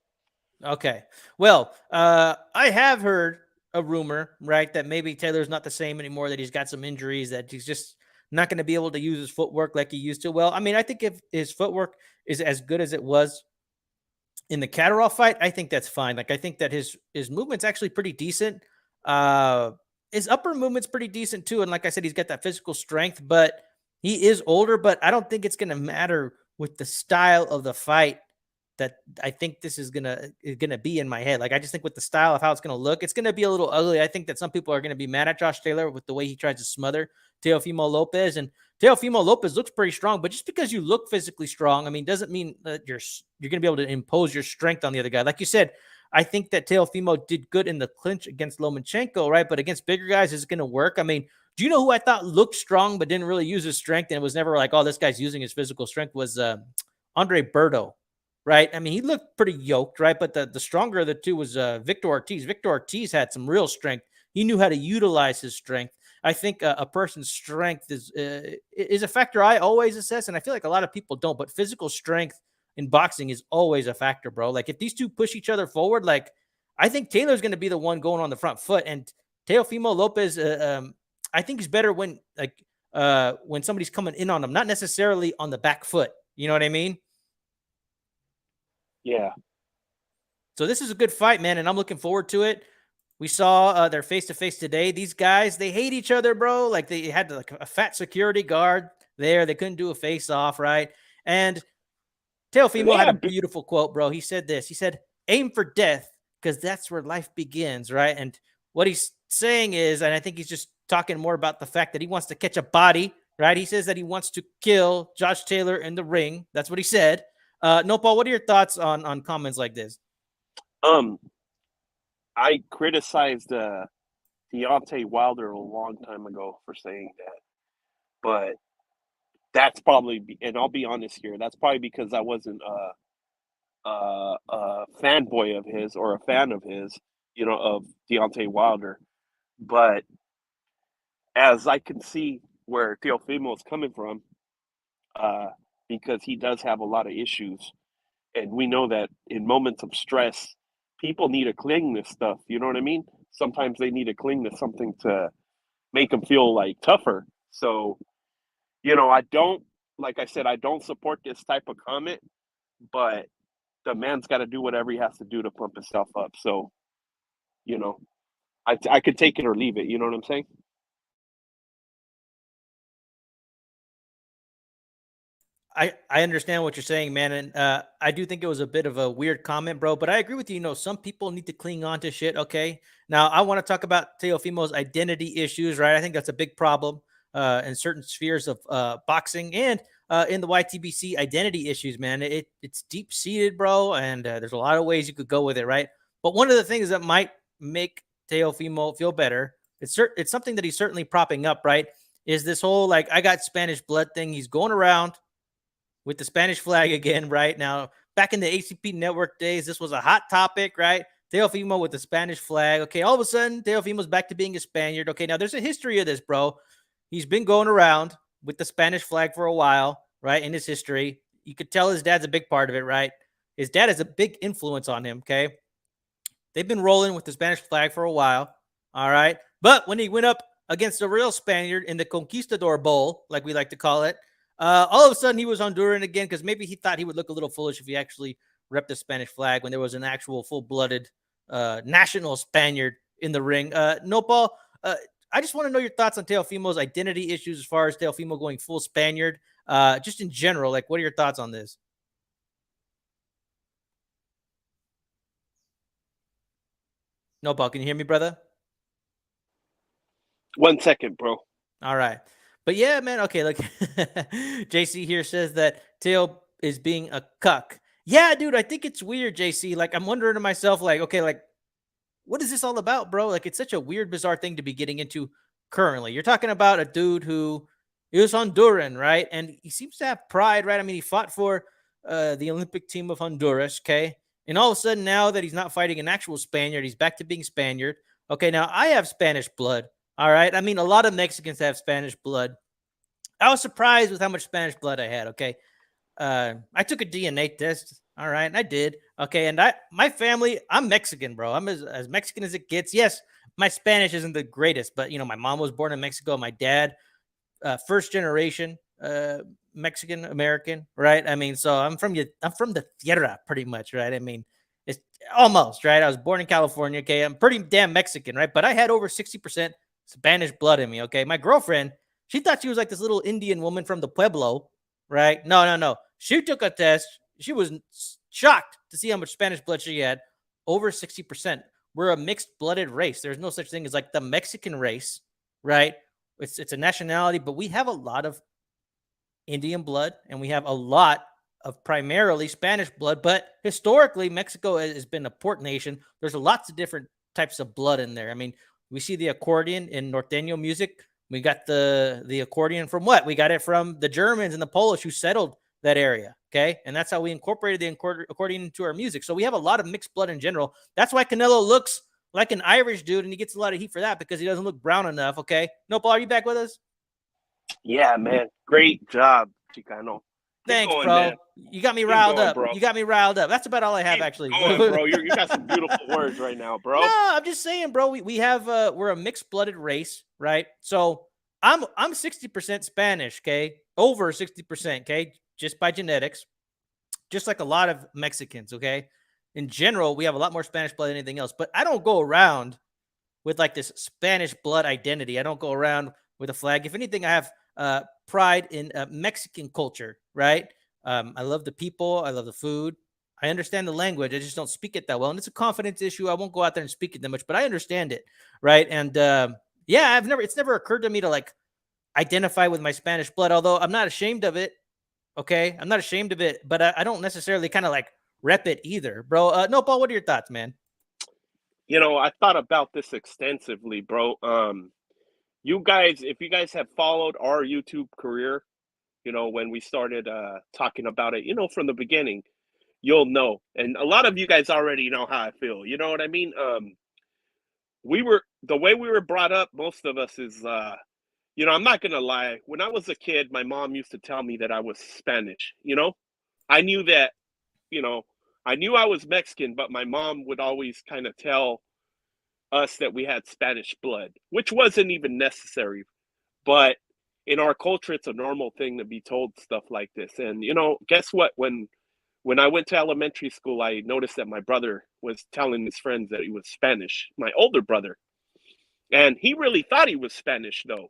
Okay. Well, I have heard a rumor, right, that maybe Taylor's not the same anymore, that he's got some injuries, that he's just not going to be able to use his footwork like he used to. Well, I mean, I think if his footwork is as good as it was in the Catterall fight, I think that's fine. Like, I think that his movement's actually pretty decent. Uh, his upper movement's pretty decent too. And like I said, he's got that physical strength, but he is older, but I don't think it's going to matter with the style of the fight that I think this is gonna be in my head. Like, I just think with the style of how it's gonna look, it's gonna be a little ugly. I think that some people are gonna be mad at Josh Taylor with the way he tries to smother Teofimo Lopez. And Teofimo Lopez looks pretty strong, but just because you look physically strong, I mean, doesn't mean that you're gonna be able to impose your strength on the other guy. Like you said, I think that Teofimo did good in the clinch against Lomachenko, right? But against bigger guys, is it gonna work? I mean, do you know who I thought looked strong but didn't really use his strength and was never like, oh, this guy's using his physical strength? Was Andre Berto, right? I mean, he looked pretty yoked, right? But the stronger of the two was Victor Ortiz. Victor Ortiz had some real strength. He knew how to utilize his strength. I think a person's strength is a factor I always assess, and I feel like a lot of people don't. But physical strength in boxing is always a factor, bro. Like, if these two push each other forward, like, I think Taylor's going to be the one going on the front foot, and Teofimo Lopez, I think he's better when somebody's coming in on him, not necessarily on the back foot. You know what I mean? Yeah. So this is a good fight, man, and I'm looking forward to it. We saw their face-to-face today. These guys, they hate each other, bro. Like, they had like a fat security guard there. They couldn't do a face-off, right? And Teofimo had a beautiful quote, bro. He said this. He said, aim for death because that's where life begins, right? And what he's saying is, and I think he's just talking more about the fact that he wants to catch a body, right? He says that he wants to kill Josh Taylor in the ring. That's what he said. Nopal, what are your thoughts on comments like this? I criticized Deontay Wilder a long time ago for saying that, but that's probably, and I'll be honest here, that's probably because I wasn't a fanboy of his or a fan of his, of Deontay Wilder. But as I can see where Teofimo is coming from, because he does have a lot of issues, and we know that in moments of stress, people need to cling to stuff. You know what I mean? Sometimes they need to cling to something to make them feel like tougher. So, I don't, like I said, I don't support this type of comment, but the man's got to do whatever he has to do to pump himself up. So, I could take it or leave it. You know what I'm saying? I understand what you're saying, man, and I do think it was a bit of a weird comment, bro. But I agree with you. Some people need to cling on to shit. Okay, now I want to talk about Teofimo's identity issues, right? I think that's a big problem in certain spheres of boxing, and in the YTBC identity issues, man. It's deep seated, bro, and there's a lot of ways you could go with it, right? But one of the things that might make Teofimo feel better, it's something that he's certainly propping up, right? Is this whole like I got Spanish blood thing? He's going around with the Spanish flag again, right? Now, back in the ACP network days, this was a hot topic, right? Teofimo with the Spanish flag. Okay, all of a sudden, Teofimo's back to being a Spaniard. Okay, now there's a history of this, bro. He's been going around with the Spanish flag for a while, right? In his history, you could tell his dad's a big part of it, right? His dad has a big influence on him, okay? They've been rolling with the Spanish flag for a while, all right? But when he went up against a real Spaniard in the Conquistador Bowl, like we like to call it, all of a sudden he was Honduran again because maybe he thought he would look a little foolish if he actually repped the Spanish flag when there was an actual full-blooded national Spaniard in the ring. Nopal, I just want to know your thoughts on Teofimo's identity issues as far as Teofimo going full Spaniard. Just in general, like, what are your thoughts on this? Nopal, can you hear me, brother? 1 second, bro. All right. But yeah, man. Okay, look, JC here says that Teo is being a cuck. Yeah, dude, I think it's weird, JC. Like, I'm wondering to myself, like, okay, like, what is this all about, bro? Like, it's such a weird, bizarre thing to be getting into currently. You're talking about a dude who is Honduran, right? And he seems to have pride, right? I mean, he fought for the Olympic team of Honduras, okay? And all of a sudden, now that he's not fighting an actual Spaniard, he's back to being Spaniard. Okay, now I have Spanish blood, all right? I mean, a lot of Mexicans have Spanish blood. I was surprised with how much Spanish blood I had, okay? I took a DNA test. All right, I did. Okay, and my family, I'm Mexican, bro. I'm as Mexican as it gets. Yes, my Spanish isn't the greatest, but my mom was born in Mexico. My dad, first generation Mexican American, right? I mean, so I'm from the tierra, pretty much, right? I mean, it's almost right. I was born in California. Okay, I'm pretty damn Mexican, right? But I had over 60% Spanish blood in me. Okay, my girlfriend, she thought she was like this little Indian woman from the pueblo, right? No. She took a test. She was shocked to see how much Spanish blood she had. Over 60%. We're a mixed-blooded race. There's no such thing as like the Mexican race, right? It's a nationality, but we have a lot of Indian blood and we have a lot of primarily Spanish blood. But historically, Mexico has been a port nation. There's lots of different types of blood in there. I mean, we see the accordion in norteño music. We got the accordion from what? We got it from the Germans and the Polish who settled that area, okay? And that's how we incorporated the accordion into our music. So we have a lot of mixed blood in general. That's why Canelo looks like an Irish dude, and he gets a lot of heat for that because he doesn't look brown enough, okay? Nopal, are you back with us? Yeah, man. Great job, Chicano. Thanks, going, bro. man. You got me Keep riled going, up. bro. You got me riled up. That's about all I have, Keep actually. going, bro. You got some beautiful words right now, bro. No, I'm just saying, bro. We have we're a mixed-blooded race, right? So I'm 60% Spanish, okay? Over 60%, okay? Just by genetics. Just like a lot of Mexicans, okay? In general, we have a lot more Spanish blood than anything else. But I don't go around with like this Spanish blood identity. I don't go around with a flag. If anything, I have pride in Mexican culture, right? I love the people. I love the food. I understand the language. I just don't speak it that well. And it's a confidence issue. I won't go out there and speak it that much, but I understand it, right? And yeah, it's never occurred to me to like identify with my Spanish blood, although I'm not ashamed of it. Okay, I'm not ashamed of it, but I don't necessarily kind of like rep it either, bro. Nopal, what are your thoughts, man? I thought about this extensively, bro. You guys, if you guys have followed our YouTube career, when we started talking about it, from the beginning, you'll know. And a lot of you guys already know how I feel. You know what I mean? The way we were brought up, most of us is I'm not gonna lie. When I was a kid, my mom used to tell me that I was Spanish. I knew that. I knew I was Mexican, but my mom would always kind of tell us that we had Spanish blood, which wasn't even necessary. But in our culture, it's a normal thing to be told stuff like this. And guess what? When I went to elementary school, I noticed that my brother was telling his friends that he was Spanish. My older brother, and he really thought he was Spanish, though.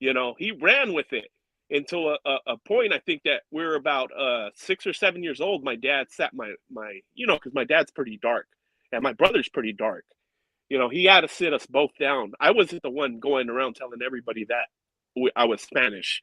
He ran with it until a point. I think that we were about 6 or 7 years old. My dad sat my because my dad's pretty dark and my brother's pretty dark. He had to sit us both down. I wasn't the one going around telling everybody that I was Spanish.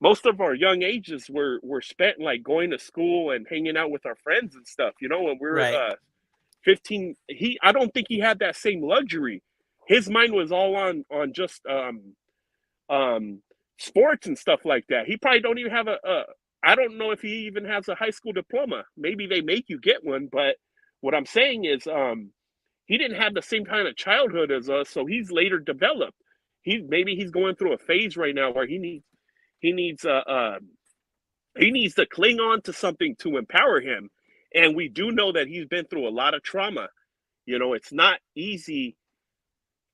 most of our young ages were spent like going to school and hanging out with our friends and stuff. You know, when we were Right. 15, I don't think he had that same luxury. His mind was all on just sports and stuff like that. He probably don't even have a I don't know if he even has a high school diploma. Maybe they make you get one, but what I'm saying is he didn't have the same kind of childhood as us, so he's later developed. He's going through a phase right now where he needs he needs to cling on to something to empower him. And we do know that he's been through a lot of trauma. You know, it's not easy,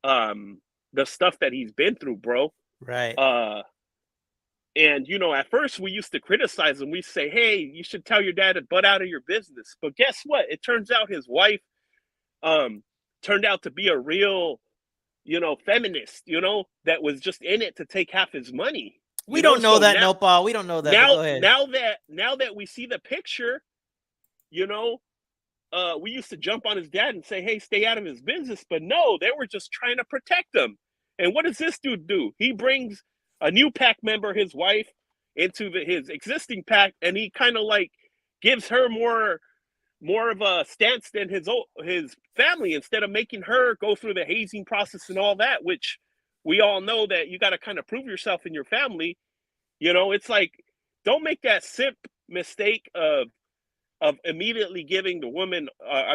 the stuff that he's been through, bro. Right. And you know, at first we used to criticize him. We say, "Hey, you should tell your dad to butt out of your business." But guess what? It turns out his wife turned out to be a real, you know, feminist. You know, that was just in it to take half his money. We don't know so that, now, Nopal. We don't know that. Go ahead. Now that we see the picture, you know, we used to jump on his dad and say, "Hey, stay out of his business." But no, they were just trying to protect him. And what does this dude do? He brings a new pack member, his wife, into his existing pack, and he kind of like gives her more of a stance than his family, instead of making her go through the hazing process and all that, which we all know that you got to kind of prove yourself in your family. You know, it's like, don't make that simp mistake of immediately giving the woman,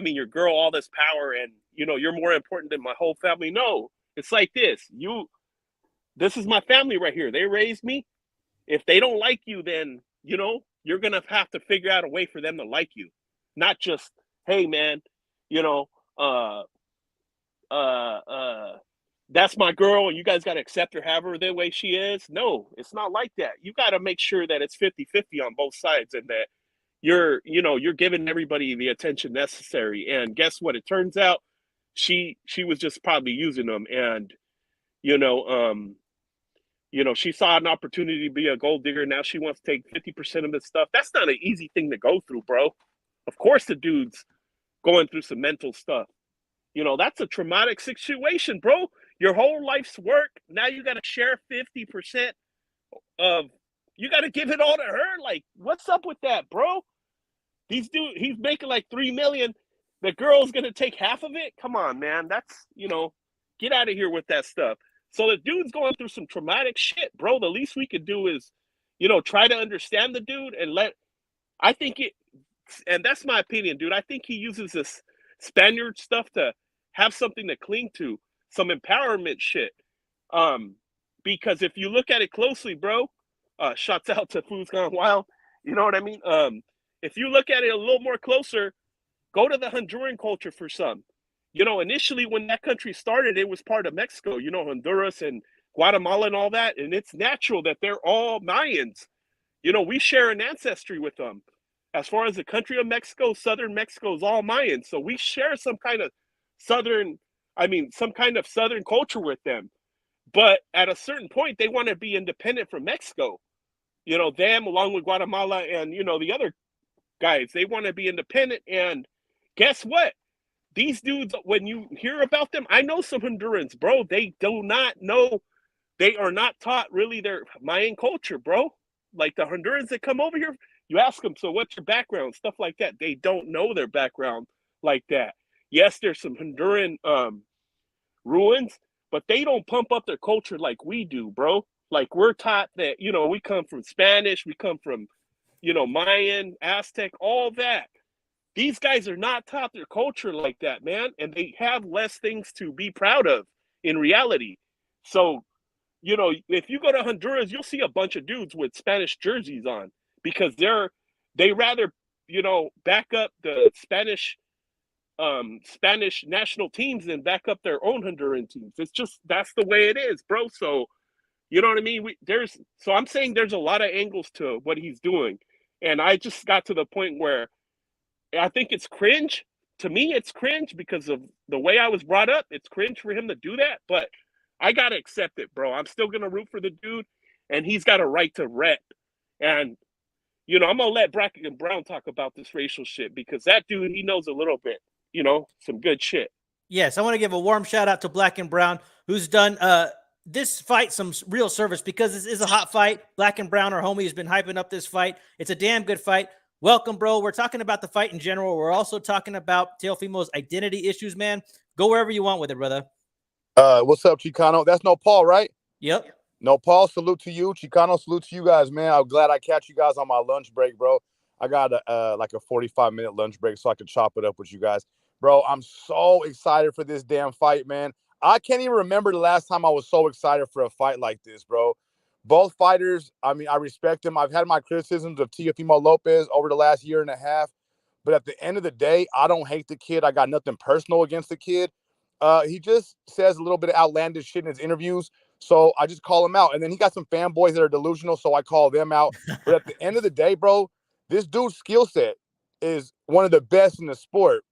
your girl, all this power, and you know, you're more important than my whole family. No, it's like this is my family right here. They raised me. If they don't like you, then you know, you're gonna have to figure out a way for them to like you, not just, hey man, you know, that's my girl and you guys got to accept her, have her the way she is. No, it's not like that. You got to make sure that it's 50-50 on both sides, and that you're giving everybody the attention necessary. And guess what? It turns out she was just probably using them, and you know, she saw an opportunity to be a gold digger. Now she wants to take 50% of this stuff. That's not an easy thing to go through, bro. Of course the dude's going through some mental stuff. You know, that's a traumatic situation, bro. Your whole life's work, now you got to share 50% of, you got to give it all to her. Like, what's up with that, bro? He's making like $3 million. The girl's going to take half of it? Come on, man. That's, get out of here with that stuff. So the dude's going through some traumatic shit, bro. The least we could do is, try to understand the dude and and that's my opinion, dude. I think he uses this Spaniard stuff to have something to cling to, some empowerment shit. Because if you look at it closely, bro, shouts out to Food's Gone Wild. You know what I mean? If you look at it a little more closer, go to the Honduran culture for some. Initially when that country started, it was part of Mexico, Honduras and Guatemala and all that. And it's natural that they're all Mayans. We share an ancestry with them. As far as the country of Mexico, southern Mexico is all Mayan. So we share some kind of southern culture with them. But at a certain point, they want to be independent from Mexico. Them along with Guatemala and, the other guys, they want to be independent. And guess what? These dudes, when you hear about them, I know some Hondurans, bro. They do not know. They are not taught really their Mayan culture, bro. Like the Hondurans that come over here, you ask them, so what's your background? Stuff like that. They don't know their background like that. Yes, there's some Honduran ruins, but they don't pump up their culture like we do, bro. Like we're taught that, we come from Spanish, we come from, Mayan, Aztec, all that. These guys are not taught their culture like that, man. And they have less things to be proud of in reality. So, if you go to Honduras, you'll see a bunch of dudes with Spanish jerseys on because they rather, back up the Spanish national teams than back up their own Honduran teams. It's just, that's the way it is, bro. So, you know what I mean? So I'm saying there's a lot of angles to what he's doing. And I just got to the point where I think it's cringe. To me, it's cringe because of the way I was brought up. It's cringe for him to do that, but I got to accept it, bro. I'm still going to root for the dude, and he's got a right to rep. And, I'm going to let Bracken and Brown talk about this racial shit because that dude, he knows a little bit, some good shit. Yes, I want to give a warm shout out to Black and Brown, who's done this fight some real service because this is a hot fight. Black and Brown, our homie, has been hyping up this fight. It's a damn good fight. Welcome, bro. We're talking about the fight in general. We're also talking about Teofimo's identity issues, man. Go wherever you want with it, brother. What's up, Chicano? That's no Paul, right? Yep. No Paul, salute to you. Chicano, salute to you guys, man. I'm glad I catch you guys on my lunch break, bro. I got like a 45-minute lunch break so I can chop it up with you guys. Bro, I'm so excited for this damn fight, man. I can't even remember the last time I was so excited for a fight like this, bro. Both fighters, I mean, I respect them. I've had my criticisms of Teofimo Lopez over the last year and a half. But at the end of the day, I don't hate the kid. I got nothing personal against the kid. He just says a little bit of outlandish shit in his interviews. So I just call him out. And then he got some fanboys that are delusional, so I call them out. But at the end of the day, bro, this dude's skill set is one of the best in the sport.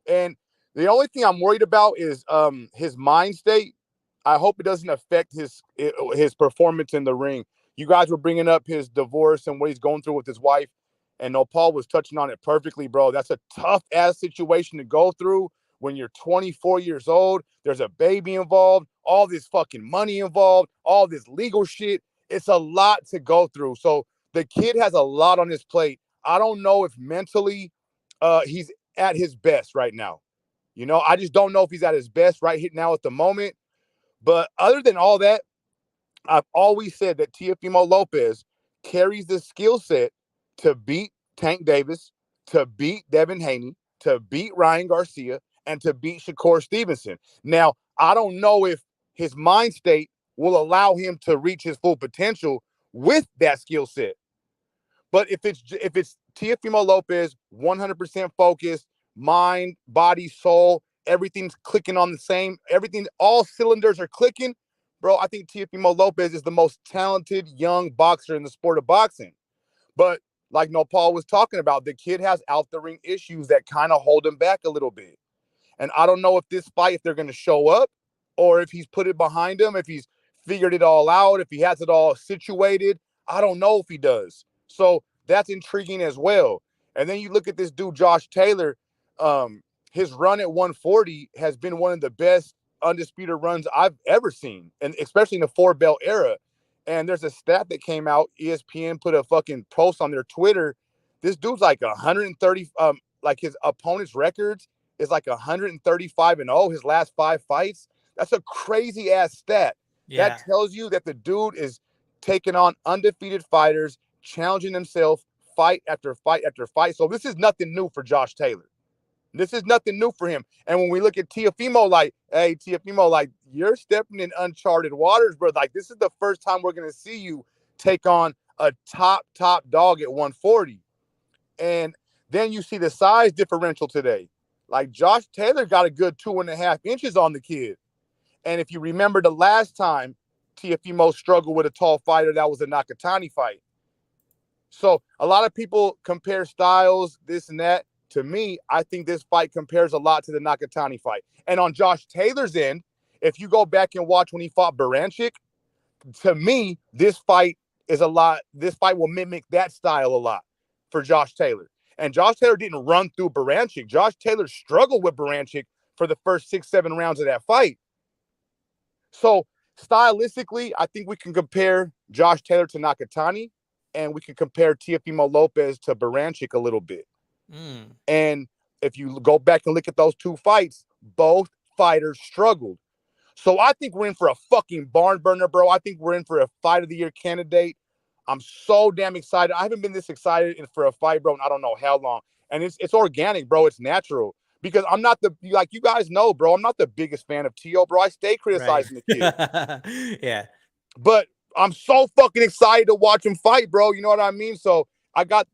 And the only thing I'm worried about is his mind state. I hope it doesn't affect his performance in the ring. You guys were bringing up his divorce and what he's going through with his wife. And no, Paul was touching on it perfectly, bro. That's a tough-ass situation to go through when you're 24 years old. There's a baby involved, all this fucking money involved, all this legal shit. It's a lot to go through. So the kid has a lot on his plate. I don't know if mentally he's at his best right now. You know, I just don't know if he's at his best right now at the moment. But other than all that, I've always said that Teofimo Lopez carries the skill set to beat Tank Davis, to beat Devin Haney, to beat Ryan Garcia, and to beat Shakur Stevenson. Now, I don't know if his mind state will allow him to reach his full potential with that skill set. But if it's Teofimo Lopez, 100% focused, mind, body, soul, everything's clicking on the same, everything, all cylinders are clicking, bro, I think Teofimo Lopez is the most talented young boxer in the sport of boxing. But like Paul was talking about, the kid has out the ring issues that kind of hold him back a little bit. And I don't know if this fight, if they're going to show up or if he's put it behind him, if he's figured it all out, if he has it all situated. I don't know if he does. So that's intriguing as well. And then you look at this dude, Josh Taylor, his run at 140 has been one of the best undisputed runs I've ever seen, and especially in the four-belt era. And there's a stat that came out. ESPN put a fucking post on their Twitter. This dude's like 130, like his opponent's records is like 135-0 his last 5 fights. That's a crazy ass stat. Yeah. That tells you that the dude is taking on undefeated fighters, challenging himself fight after fight after fight. So this is nothing new for Josh Taylor. This is nothing new for him. And when we look at Teofimo, like, hey, Teofimo, like, you're stepping in uncharted waters, bro. Like, this is the first time we're going to see you take on a top dog at 140. And then you see the size differential today. Like, Josh Taylor got a good 2.5 inches on the kid. And if you remember the last time Teofimo struggled with a tall fighter, that was the Nakatani fight. So a lot of people compare styles, this and that. To me, I think this fight compares a lot to the Nakatani fight. And on Josh Taylor's end, if you go back and watch when he fought Baranchyk, to me, this fight will mimic that style a lot for Josh Taylor. And Josh Taylor didn't run through Baranchyk. Josh Taylor struggled with Baranchyk for the first 6-7 rounds of that fight. So stylistically, I think we can compare Josh Taylor to Nakatani, and we can compare Teofimo Lopez to Baranchyk a little bit. And if you go back and look at those 2 fights, both fighters struggled. So I think we're in for a fucking barn burner, bro. I think we're in for a fight of the year candidate. I'm so damn excited. I haven't been this excited for a fight, bro, and I don't know how long. And it's organic, bro. It's natural. Because I'm not like you guys know, bro, I'm not the biggest fan of Teo, bro. I stay criticizing the kid. Yeah. But I'm so fucking excited to watch him fight, bro. You know what I mean? So I got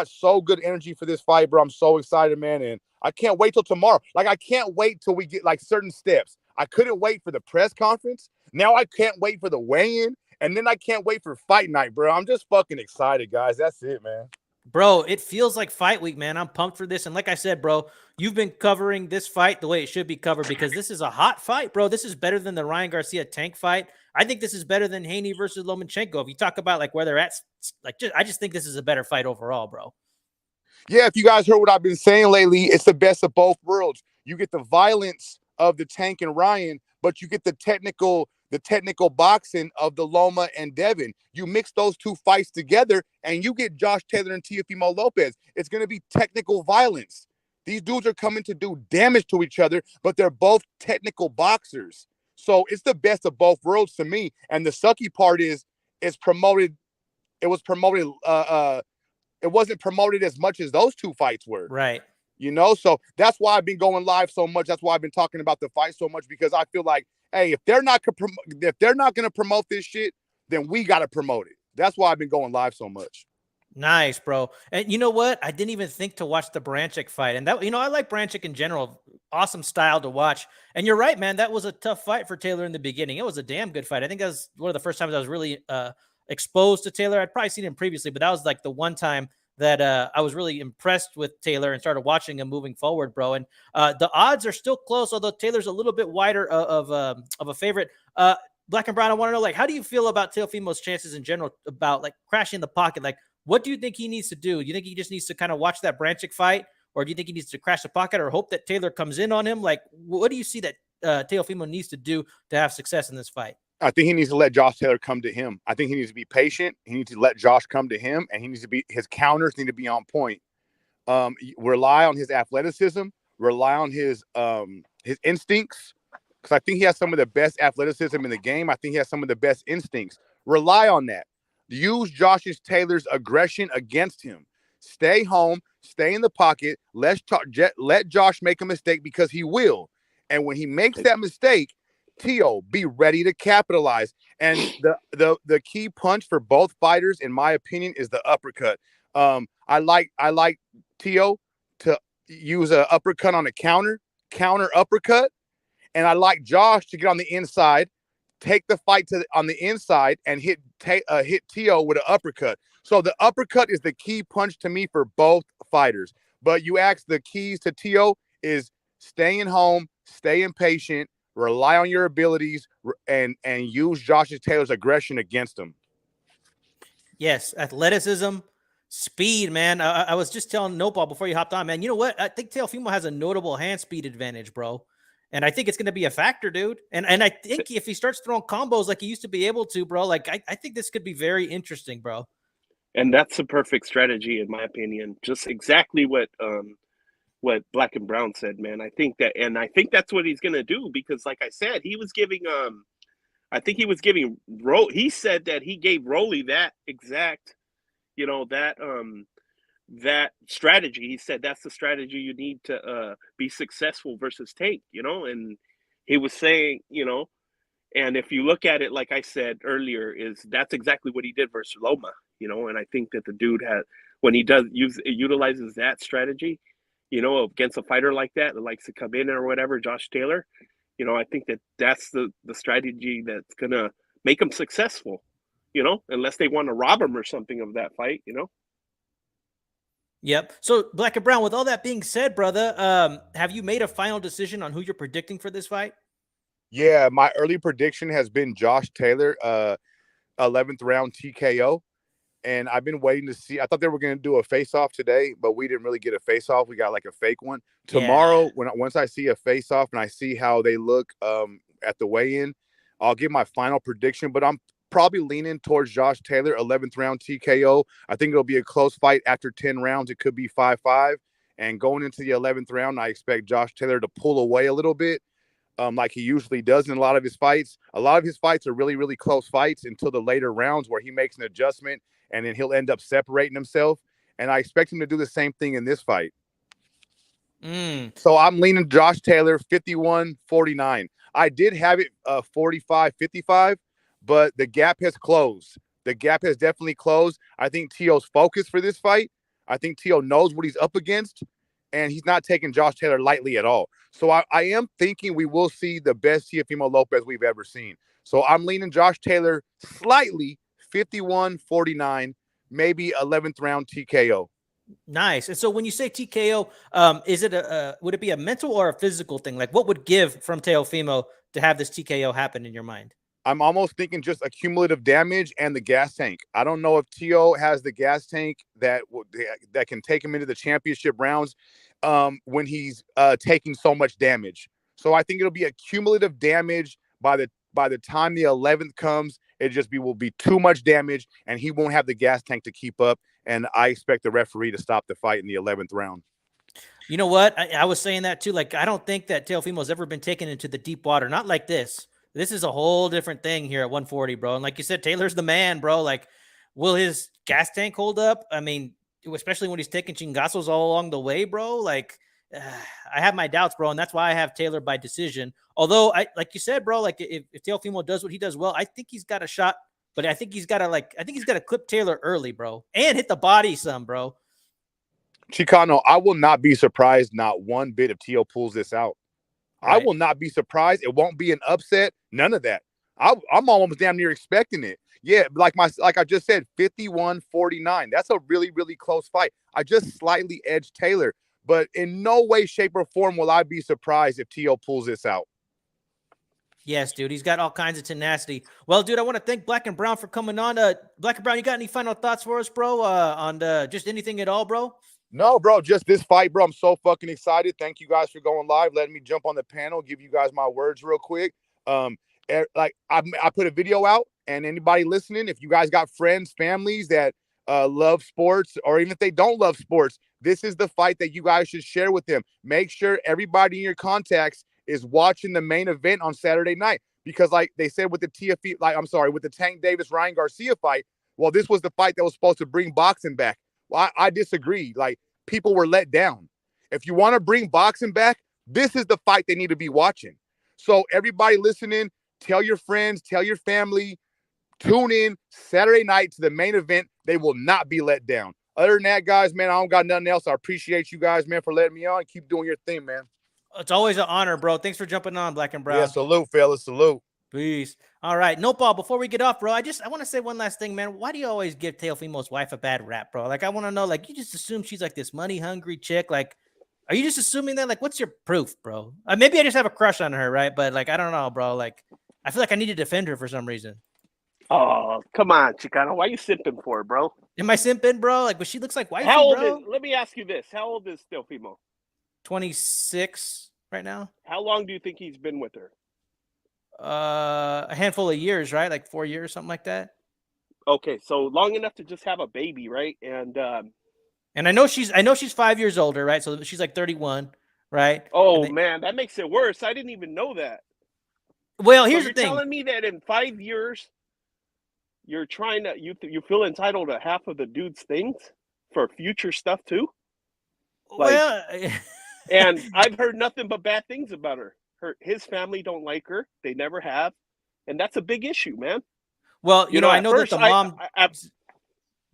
so good energy for this fight, bro. I'm so excited, man. And I can't wait till tomorrow. Like, I can't wait till we get like certain steps. I couldn't wait for the press conference. Now I can't wait for the weigh-in. And then I can't wait for fight night, bro. I'm just fucking excited, guys. That's it, man. Bro, it feels like fight week, man. I'm pumped for this. And like I said, bro, you've been covering this fight the way it should be covered because this is a hot fight, bro. This is better than the Ryan Garcia Tank fight. I think this is better than Haney versus Lomachenko. If you talk about like where they're at, like I just think this is a better fight overall, bro. Yeah, if you guys heard what I've been saying lately, it's the best of both worlds. You get the violence of the Tank and Ryan, but you get the technical the technical boxing of the Loma and Devin. You mix those two fights together and you get Josh Taylor and Teofimo Lopez. It's going to be technical violence. These dudes are coming to do damage to each other, but they're both technical boxers. So it's the best of both worlds to me. And the sucky part is it's promoted. It was promoted. It wasn't promoted as much as those two fights were. Right. So that's why I've been going live so much. That's why I've been talking about the fight so much, because I feel like, hey, if they're not going to promote this shit, then we got to promote it. That's why I've been going live so much. Nice, bro. And you know what? I didn't even think to watch the Branchik fight. And that, I like Branchik in general. Awesome style to watch. And you're right, man. That was a tough fight for Taylor in the beginning. It was a damn good fight. I think that was one of the first times I was really exposed to Taylor. I'd probably seen him previously, but that was like the one time that I was really impressed with Taylor and started watching him moving forward, bro. And the odds are still close, although Taylor's a little bit wider of a favorite. Black and Brown, I want to know, like, how do you feel about Teofimo's chances in general about like crashing the pocket? Like, what do you think he needs to do? Do you think he just needs to kind of watch that Branchik fight, or do you think he needs to crash the pocket or hope that Taylor comes in on him? Like, what do you see that Teofimo needs to do to have success in this fight? I think he needs to let Josh Taylor come to him. I think he needs to be patient. He needs to let Josh come to him, and his counters need to be on point. Rely on his athleticism, rely on his instincts, because I think he has some of the best athleticism in the game. I think he has some of the best instincts. Rely on that. Use Taylor's aggression against him. Stay home, stay in the pocket. Let Josh make a mistake, because he will. And when he makes that mistake, Teo, be ready to capitalize. And the key punch for both fighters, in my opinion, is the uppercut. I like Teo to use an uppercut on a counter uppercut, and I like Josh to get on the inside, take the fight on the inside, and hit Teo with an uppercut. So the uppercut is the key punch to me for both fighters. But you ask, the keys to Teo is staying home, staying patient, rely on your abilities, and use Taylor's aggression against him. Yes, athleticism, speed, man. I was just telling Nopal before you hopped on, man. You know what? I think Teofimo has a notable hand speed advantage, bro. And I think it's going to be a factor, dude. And I think if he starts throwing combos like he used to be able to, bro, like I think this could be very interesting, bro. And that's the perfect strategy, in my opinion. Just exactly what Black and Brown said, man. I think that's what he's going to do, because like I said, he was giving he said that he gave Rolly that exact, that strategy. He said that's the strategy you need to be successful versus Tank, and he was saying, and if you look at it, like I said earlier, that's exactly what he did versus Loma, and I think that the dude when he utilizes that strategy, against a fighter like that likes to come in or whatever, Josh Taylor, I think that's the strategy that's going to make him successful, unless they want to rob him or something of that fight, Yep. So Black and Brown, with all that being said, brother, have you made a final decision on who you're predicting for this fight? Yeah, my early prediction has been Josh Taylor, 11th round TKO. And I've been waiting to see. I thought they were going to do a face-off today, but we didn't really get a face-off. We got like a fake one. Tomorrow, once I see a face-off and I see how they look at the weigh-in, I'll give my final prediction. But I'm probably leaning towards Josh Taylor, 11th round TKO. I think it'll be a close fight after 10 rounds. It could be 5-5. And going into the 11th round, I expect Josh Taylor to pull away a little bit, like he usually does in a lot of his fights. A lot of his fights are really, really close fights until the later rounds where he makes an adjustment, and then he'll end up separating himself. And I expect him to do the same thing in this fight. So I'm leaning Josh Taylor, 51-49. I did have it 45-55, but the gap has closed. The gap has definitely closed. I think Teo's focused for this fight. I think Teo knows what he's up against, and he's not taking Josh Taylor lightly at all. So I am thinking we will see the best Teofimo Lopez we've ever seen. So I'm leaning Josh Taylor slightly, 51-49, maybe 11th round TKO. Nice. And so when you say TKO, is it would it be a mental or a physical thing? Like, what would give from Teofimo to have this TKO happen in your mind? I'm almost thinking just accumulative damage and the gas tank. I don't know if Teo has the gas tank that can take him into the championship rounds when he's taking so much damage. So I think it'll be accumulative damage by by the time the 11th comes, will be too much damage, and he won't have the gas tank to keep up. And I expect the referee to stop the fight in the 11th round. You know what? I was saying that too. Like, I don't think that Teofimo's ever been taken into the deep water. Not like this. This is a whole different thing here at 140, bro. And like you said, Taylor's the man, bro. Like, will his gas tank hold up? I mean, especially when he's taking chingazos all along the way, bro. Like, I have my doubts, bro. And that's why I have Taylor by decision. Although, like you said, bro, like if Teofimo does what he does well, I think he's got a shot. But I think he's got to clip Taylor early, bro. And hit the body some, bro. Chicano, I will not be surprised not one bit if Teo pulls this out. Right. I will not be surprised. It won't be an upset. None of that. I'm almost damn near expecting it. Yeah, like I just said, 51-49. That's a really, really close fight. I just slightly edged Taylor, but in no way, shape, or form will I be surprised if Teo pulls this out. Yes, dude. He's got all kinds of tenacity. Well, dude, I want to thank Black and Brown for coming on. Black and Brown, you got any final thoughts for us, bro? On just anything at all, bro? No, bro, just this fight, bro. I'm so fucking excited. Thank you guys for going live, letting me jump on the panel, give you guys my words real quick. Like I put a video out, and anybody listening, if you guys got friends, families that love sports, or even if they don't love sports, this is the fight that you guys should share with them. Make sure everybody in your contacts is watching the main event on Saturday night, because like they said with the with the Tank Davis Ryan Garcia fight, well, this was the fight that was supposed to bring boxing back. Well, I disagree. Like, people were let down. If you want to bring boxing back, this is the fight they need to be watching. So everybody listening, tell your friends, tell your family, tune in Saturday night to the main event. They will not be let down. Other than that, guys, man, I don't got nothing else. I appreciate you guys, man, for letting me on. Keep doing your thing, man. It's always an honor, bro. Thanks for jumping on, Black and Brown. Yeah, salute, fellas. Salute. Peace. All right. Nopal, before we get off, bro, I want to say one last thing, man. Why do you always give Teofimo's wife a bad rap, bro? Like, I want to know, like, you just assume she's like this money-hungry chick. Like, are you just assuming that? Like, what's your proof, bro? Maybe I just have a crush on her, right? But, like, I don't know, bro. Like, I feel like I need to defend her for some reason. Oh, come on, Chicano. Why are you simping for her, bro? Am I simping, bro? Like, but she looks like wifey, How old bro. let me ask you this. How old is Teofimo? 26 right now. How long do you think he's been with her? A handful of years, right? Like 4 years, something like that. Okay, so long enough to just have a baby, right? And I know she's 5 years older, right? So she's like 31, right? Oh man, that makes it worse. I didn't even know that. Well, here's the thing. You're telling me that in 5 years, you're trying to you feel entitled to half of the dude's things for future stuff too? Like, well, and I've heard nothing but bad things about her. His family don't like her. They never have. And that's a big issue, man. Well, you know, I know that the mom.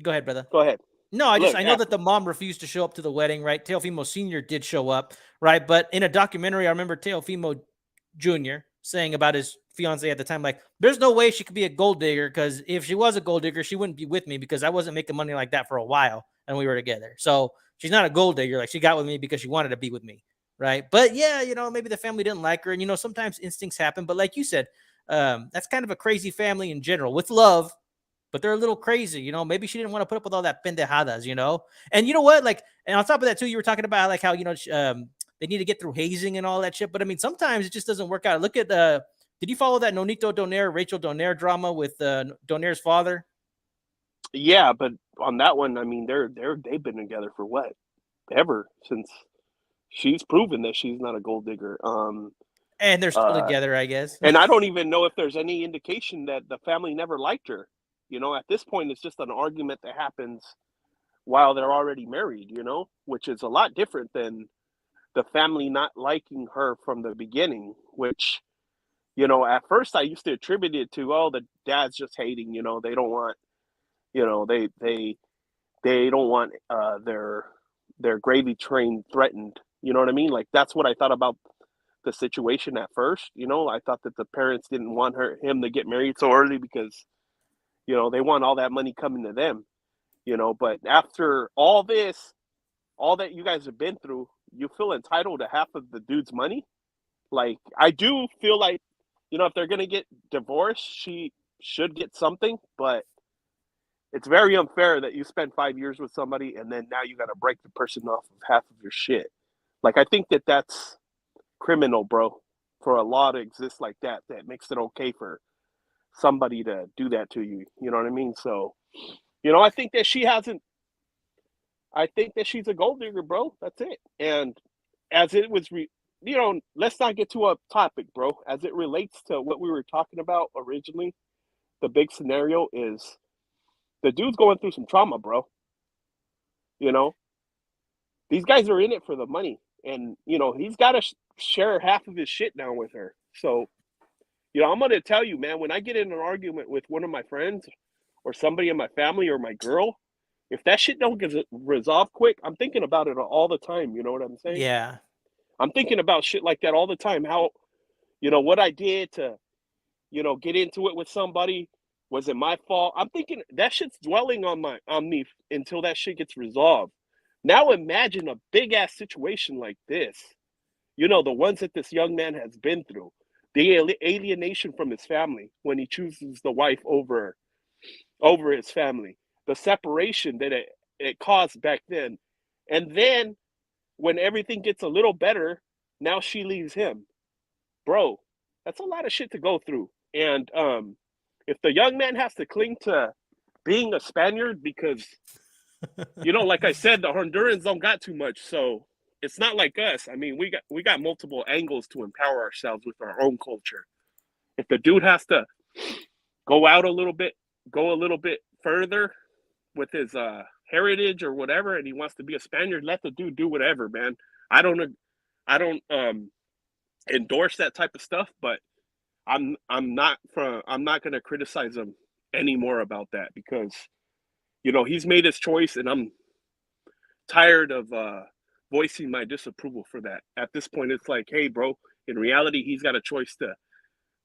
Go ahead, brother. Go ahead. No, I know that the mom refused to show up to the wedding, right? Teofimo Sr. did show up, right? But in a documentary, I remember Teofimo Jr. saying about his fiance at the time, like, there's no way she could be a gold digger, because if she was a gold digger, she wouldn't be with me, because I wasn't making money like that for a while and we were together. So she's not a gold digger. Like, she got with me because she wanted to be with me. Right. But yeah, you know, maybe the family didn't like her. And, you know, sometimes instincts happen. But like you said, that's kind of a crazy family in general, with love, but they're a little crazy. You know, maybe she didn't want to put up with all that pendejadas, you know. And you know what? Like, and on top of that, too, you were talking about like how, you know, they need to get through hazing and all that shit. But I mean, sometimes it just doesn't work out. Look at did you follow that Nonito Donaire, Rachel Donaire drama with Donaire's father? Yeah, but on that one, I mean, they've been together for what? Ever since. She's proven that she's not a gold digger. And they're still together, I guess. And I don't even know if there's any indication that the family never liked her. You know, at this point, it's just an argument that happens while they're already married, you know, which is a lot different than the family not liking her from the beginning, which, you know, at first I used to attribute it to, oh, the dad's just hating, you know, they don't want, you know, they don't want their gravy train threatened. You know what I mean? Like, that's what I thought about the situation at first. You know, I thought that the parents didn't want him to get married so early because, you know, they want all that money coming to them, you know. But after all this, all that you guys have been through, you feel entitled to half of the dude's money. Like, I do feel like, you know, if they're going to get divorced, she should get something, but it's very unfair that you spend 5 years with somebody and then now you got to break the person off of half of your shit. Like, I think that that's criminal, bro, for a law to exist like that makes it okay for somebody to do that to you. You know what I mean? So, I think that she hasn't. I think that she's a gold digger, bro. That's it. And as it was, let's not get too off topic, bro. As it relates to what we were talking about originally, the big scenario is the dude's going through some trauma, bro. These guys are in it for the money, and he's got to share half of his shit now with her. So, I'm gonna tell you, man, when I get in an argument with one of my friends or somebody in my family or my girl, if that shit don't get resolved quick, I'm thinking about it all the time. You know what I'm saying? Yeah. I'm thinking about shit like that all the time. How, what I did to, get into it with somebody. Was it my fault? I'm thinking that shit's dwelling on me until that shit gets resolved. Now imagine a big ass situation like this. The ones that this young man has been through. The alienation from his family when he chooses the wife over his family. The separation that it caused back then. And then when everything gets a little better, now she leaves him. Bro, that's a lot of shit to go through. And if the young man has to cling to being a Spaniard because, like I said, the Hondurans don't got too much. So it's not like us. I mean, we got multiple angles to empower ourselves with our own culture. If the dude has to go a little bit further with his heritage or whatever, and he wants to be a Spaniard, let the dude do whatever, man. I don't endorse that type of stuff, but I'm not going to criticize him anymore about that because he's made his choice, and I'm tired of voicing my disapproval for that. At this point, it's like, hey, bro, in reality, he's got a choice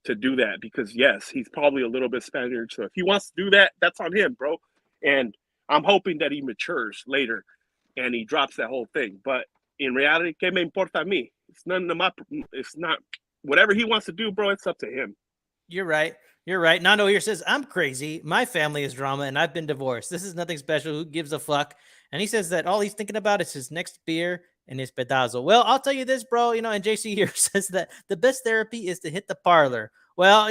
to do that because, yes, he's probably a little bit Spaniard. So if he wants to do that, that's on him, bro. And I'm hoping that he matures later and he drops that whole thing. But in reality, ¿qué me importa a mí? It's not whatever he wants to do, bro. It's up to him. You're right. Nando here says, I'm crazy. My family is drama and I've been divorced. This is nothing special. Who gives a fuck? And he says that all he's thinking about is his next beer and his pedazo. Well, I'll tell you this, bro, and JC here says that the best therapy is to hit the parlor. Well,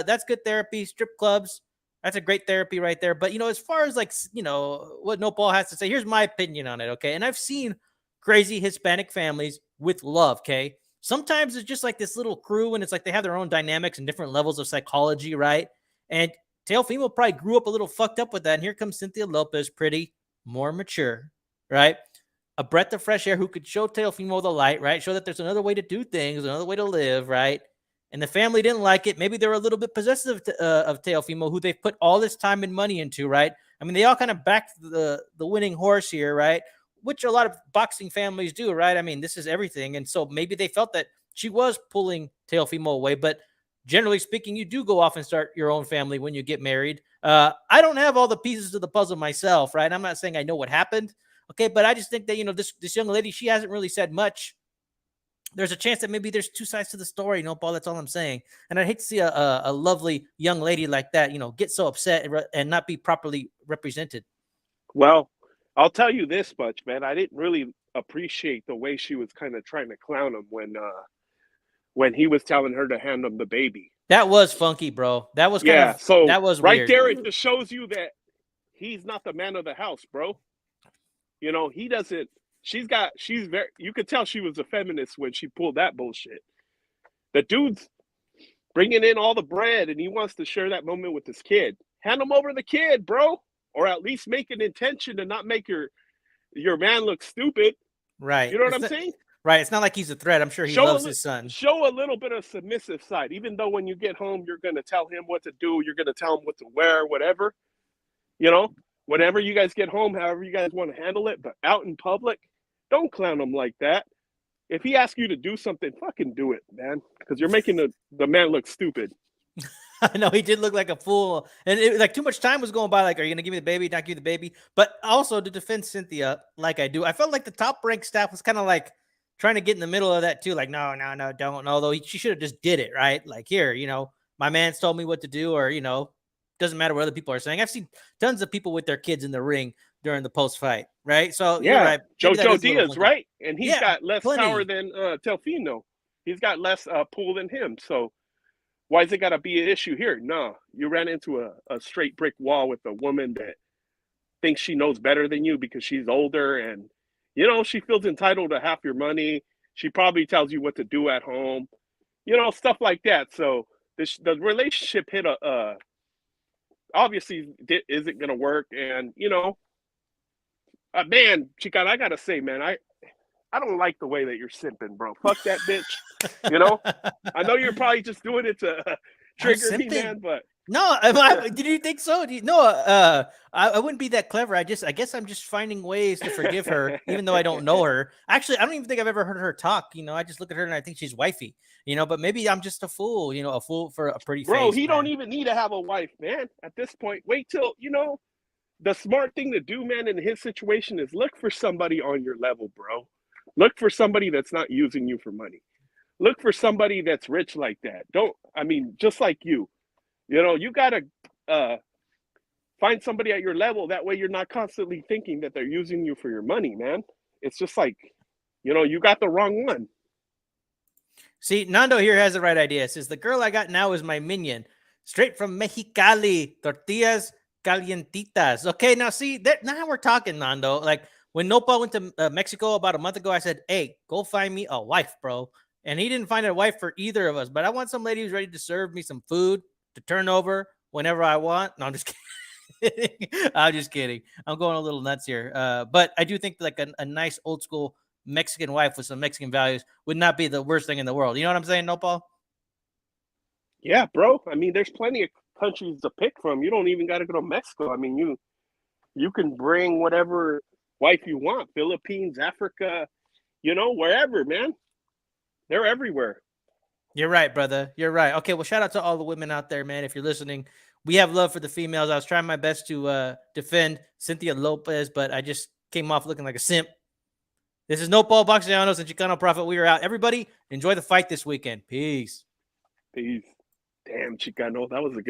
that's good therapy. Strip clubs, that's a great therapy right there. But, as far as what Nopal has to say, here's my opinion on it, okay? And I've seen crazy Hispanic families with love, okay? Sometimes it's just like this little crew, and it's like they have their own dynamics and different levels of psychology, right? And Teofimo probably grew up a little fucked up with that. And here comes Cynthia Lopez, pretty, more mature, right? A breath of fresh air who could show Teofimo the light, right? Show that there's another way to do things, another way to live, right? And the family didn't like it. Maybe they're a little bit possessive of Teofimo, who they've put all this time and money into, right? I mean, they all kind of backed the winning horse here, right? Which a lot of boxing families do, right? I mean, this is everything. And so maybe they felt that she was pulling Teofimo away. But generally speaking, you do go off and start your own family when you get married. I don't have all the pieces of the puzzle myself, right? I'm not saying I know what happened. Okay, but I just think that, this young lady, she hasn't really said much. There's a chance that maybe there's two sides to the story, Paul. That's all I'm saying. And I'd hate to see a lovely young lady like that, get so upset and not be properly represented. Well, I'll tell you this much, man. I didn't really appreciate the way she was kind of trying to clown him when he was telling her to hand him the baby. That was funky, bro. That was so that was right weird. there. It just shows you that he's not the man of the house, bro. He doesn't. She's very. You could tell she was a feminist when she pulled that bullshit. The dude's bringing in all the bread, and he wants to share that moment with his kid. Hand him over the kid, bro. Or at least make an intention to not make your man look stupid. Right. You know what I'm saying? Right. It's not like he's a threat. I'm sure he loves his son. Show a little bit of submissive side. Even though when you get home, you're going to tell him what to do. You're going to tell him what to wear, whatever. Whenever you guys get home, however you guys want to handle it. But out in public, don't clown him like that. If he asks you to do something, fucking do it, man. Because you're making the man look stupid. I know he did look like a fool, and too much time was going by. Like, are you gonna give me the baby? Not give you the baby. But also to defend Cynthia, like I do, I felt like the top rank staff was kind of like trying to get in the middle of that too. Like, no, don't. Although she should have just did it, right? Like, here, my man's told me what to do, or doesn't matter what other people are saying. I've seen tons of people with their kids in the ring during the post fight, right? So yeah, you're right. Jojo Diaz, right? And he's got less plenty. power than Teofimo. He's got less pull than him. So why is it got to be an issue here? No, you ran into a straight brick wall with a woman that thinks she knows better than you because she's older, and she feels entitled to half your money. She probably tells you what to do at home, stuff like that. So the relationship hit obviously isn't going to work. And man, Chicano, I gotta say, man, I don't like the way that you're simping, bro. Fuck that bitch. I know you're probably just doing it to trigger me, man, but no, did you think so? No, I wouldn't be that clever. I guess I'm just finding ways to forgive her, even though I don't know her. Actually, I don't even think I've ever heard her talk. I just look at her and I think she's wifey. But maybe I'm just a fool. A fool for a pretty bro, face. He man. don't even need to have a wife, man. At this point, wait till the smart thing to do, man. In his situation, is look for somebody on your level, bro. Look for somebody that's not using you for money. Look for somebody that's rich like that. Just like you. You got to find somebody at your level. That way you're not constantly thinking that they're using you for your money, man. It's just like, you got the wrong one. See, Nando here has the right idea. It says, the girl I got now is my minion. Straight from Mexicali. Tortillas calientitas. Okay, now see, now we're talking, Nando. Like, when Nopal went to Mexico about a month ago, I said, hey, go find me a wife, bro. And he didn't find a wife for either of us. But I want some lady who's ready to serve me some food to turn over whenever I want. No, I'm just kidding. I'm just kidding. I'm going a little nuts here. But I do think like a nice old school Mexican wife with some Mexican values would not be the worst thing in the world. You know what I'm saying, Nopal? Yeah, bro. There's plenty of countries to pick from. You don't even got to go to Mexico. You can bring whatever wife you want. Philippines, Africa, wherever, man. They're everywhere. You're right, brother. You're right. Okay, well, shout out to all the women out there, man. If you're listening, we have love for the females. I was trying my best to defend Cynthia Lopez, but I just came off looking like a simp. This is Nopal Boxianos and Chicano Prophet. We are out. Everybody, enjoy the fight this weekend. Peace. Peace. Damn, Chicano, that was a good one.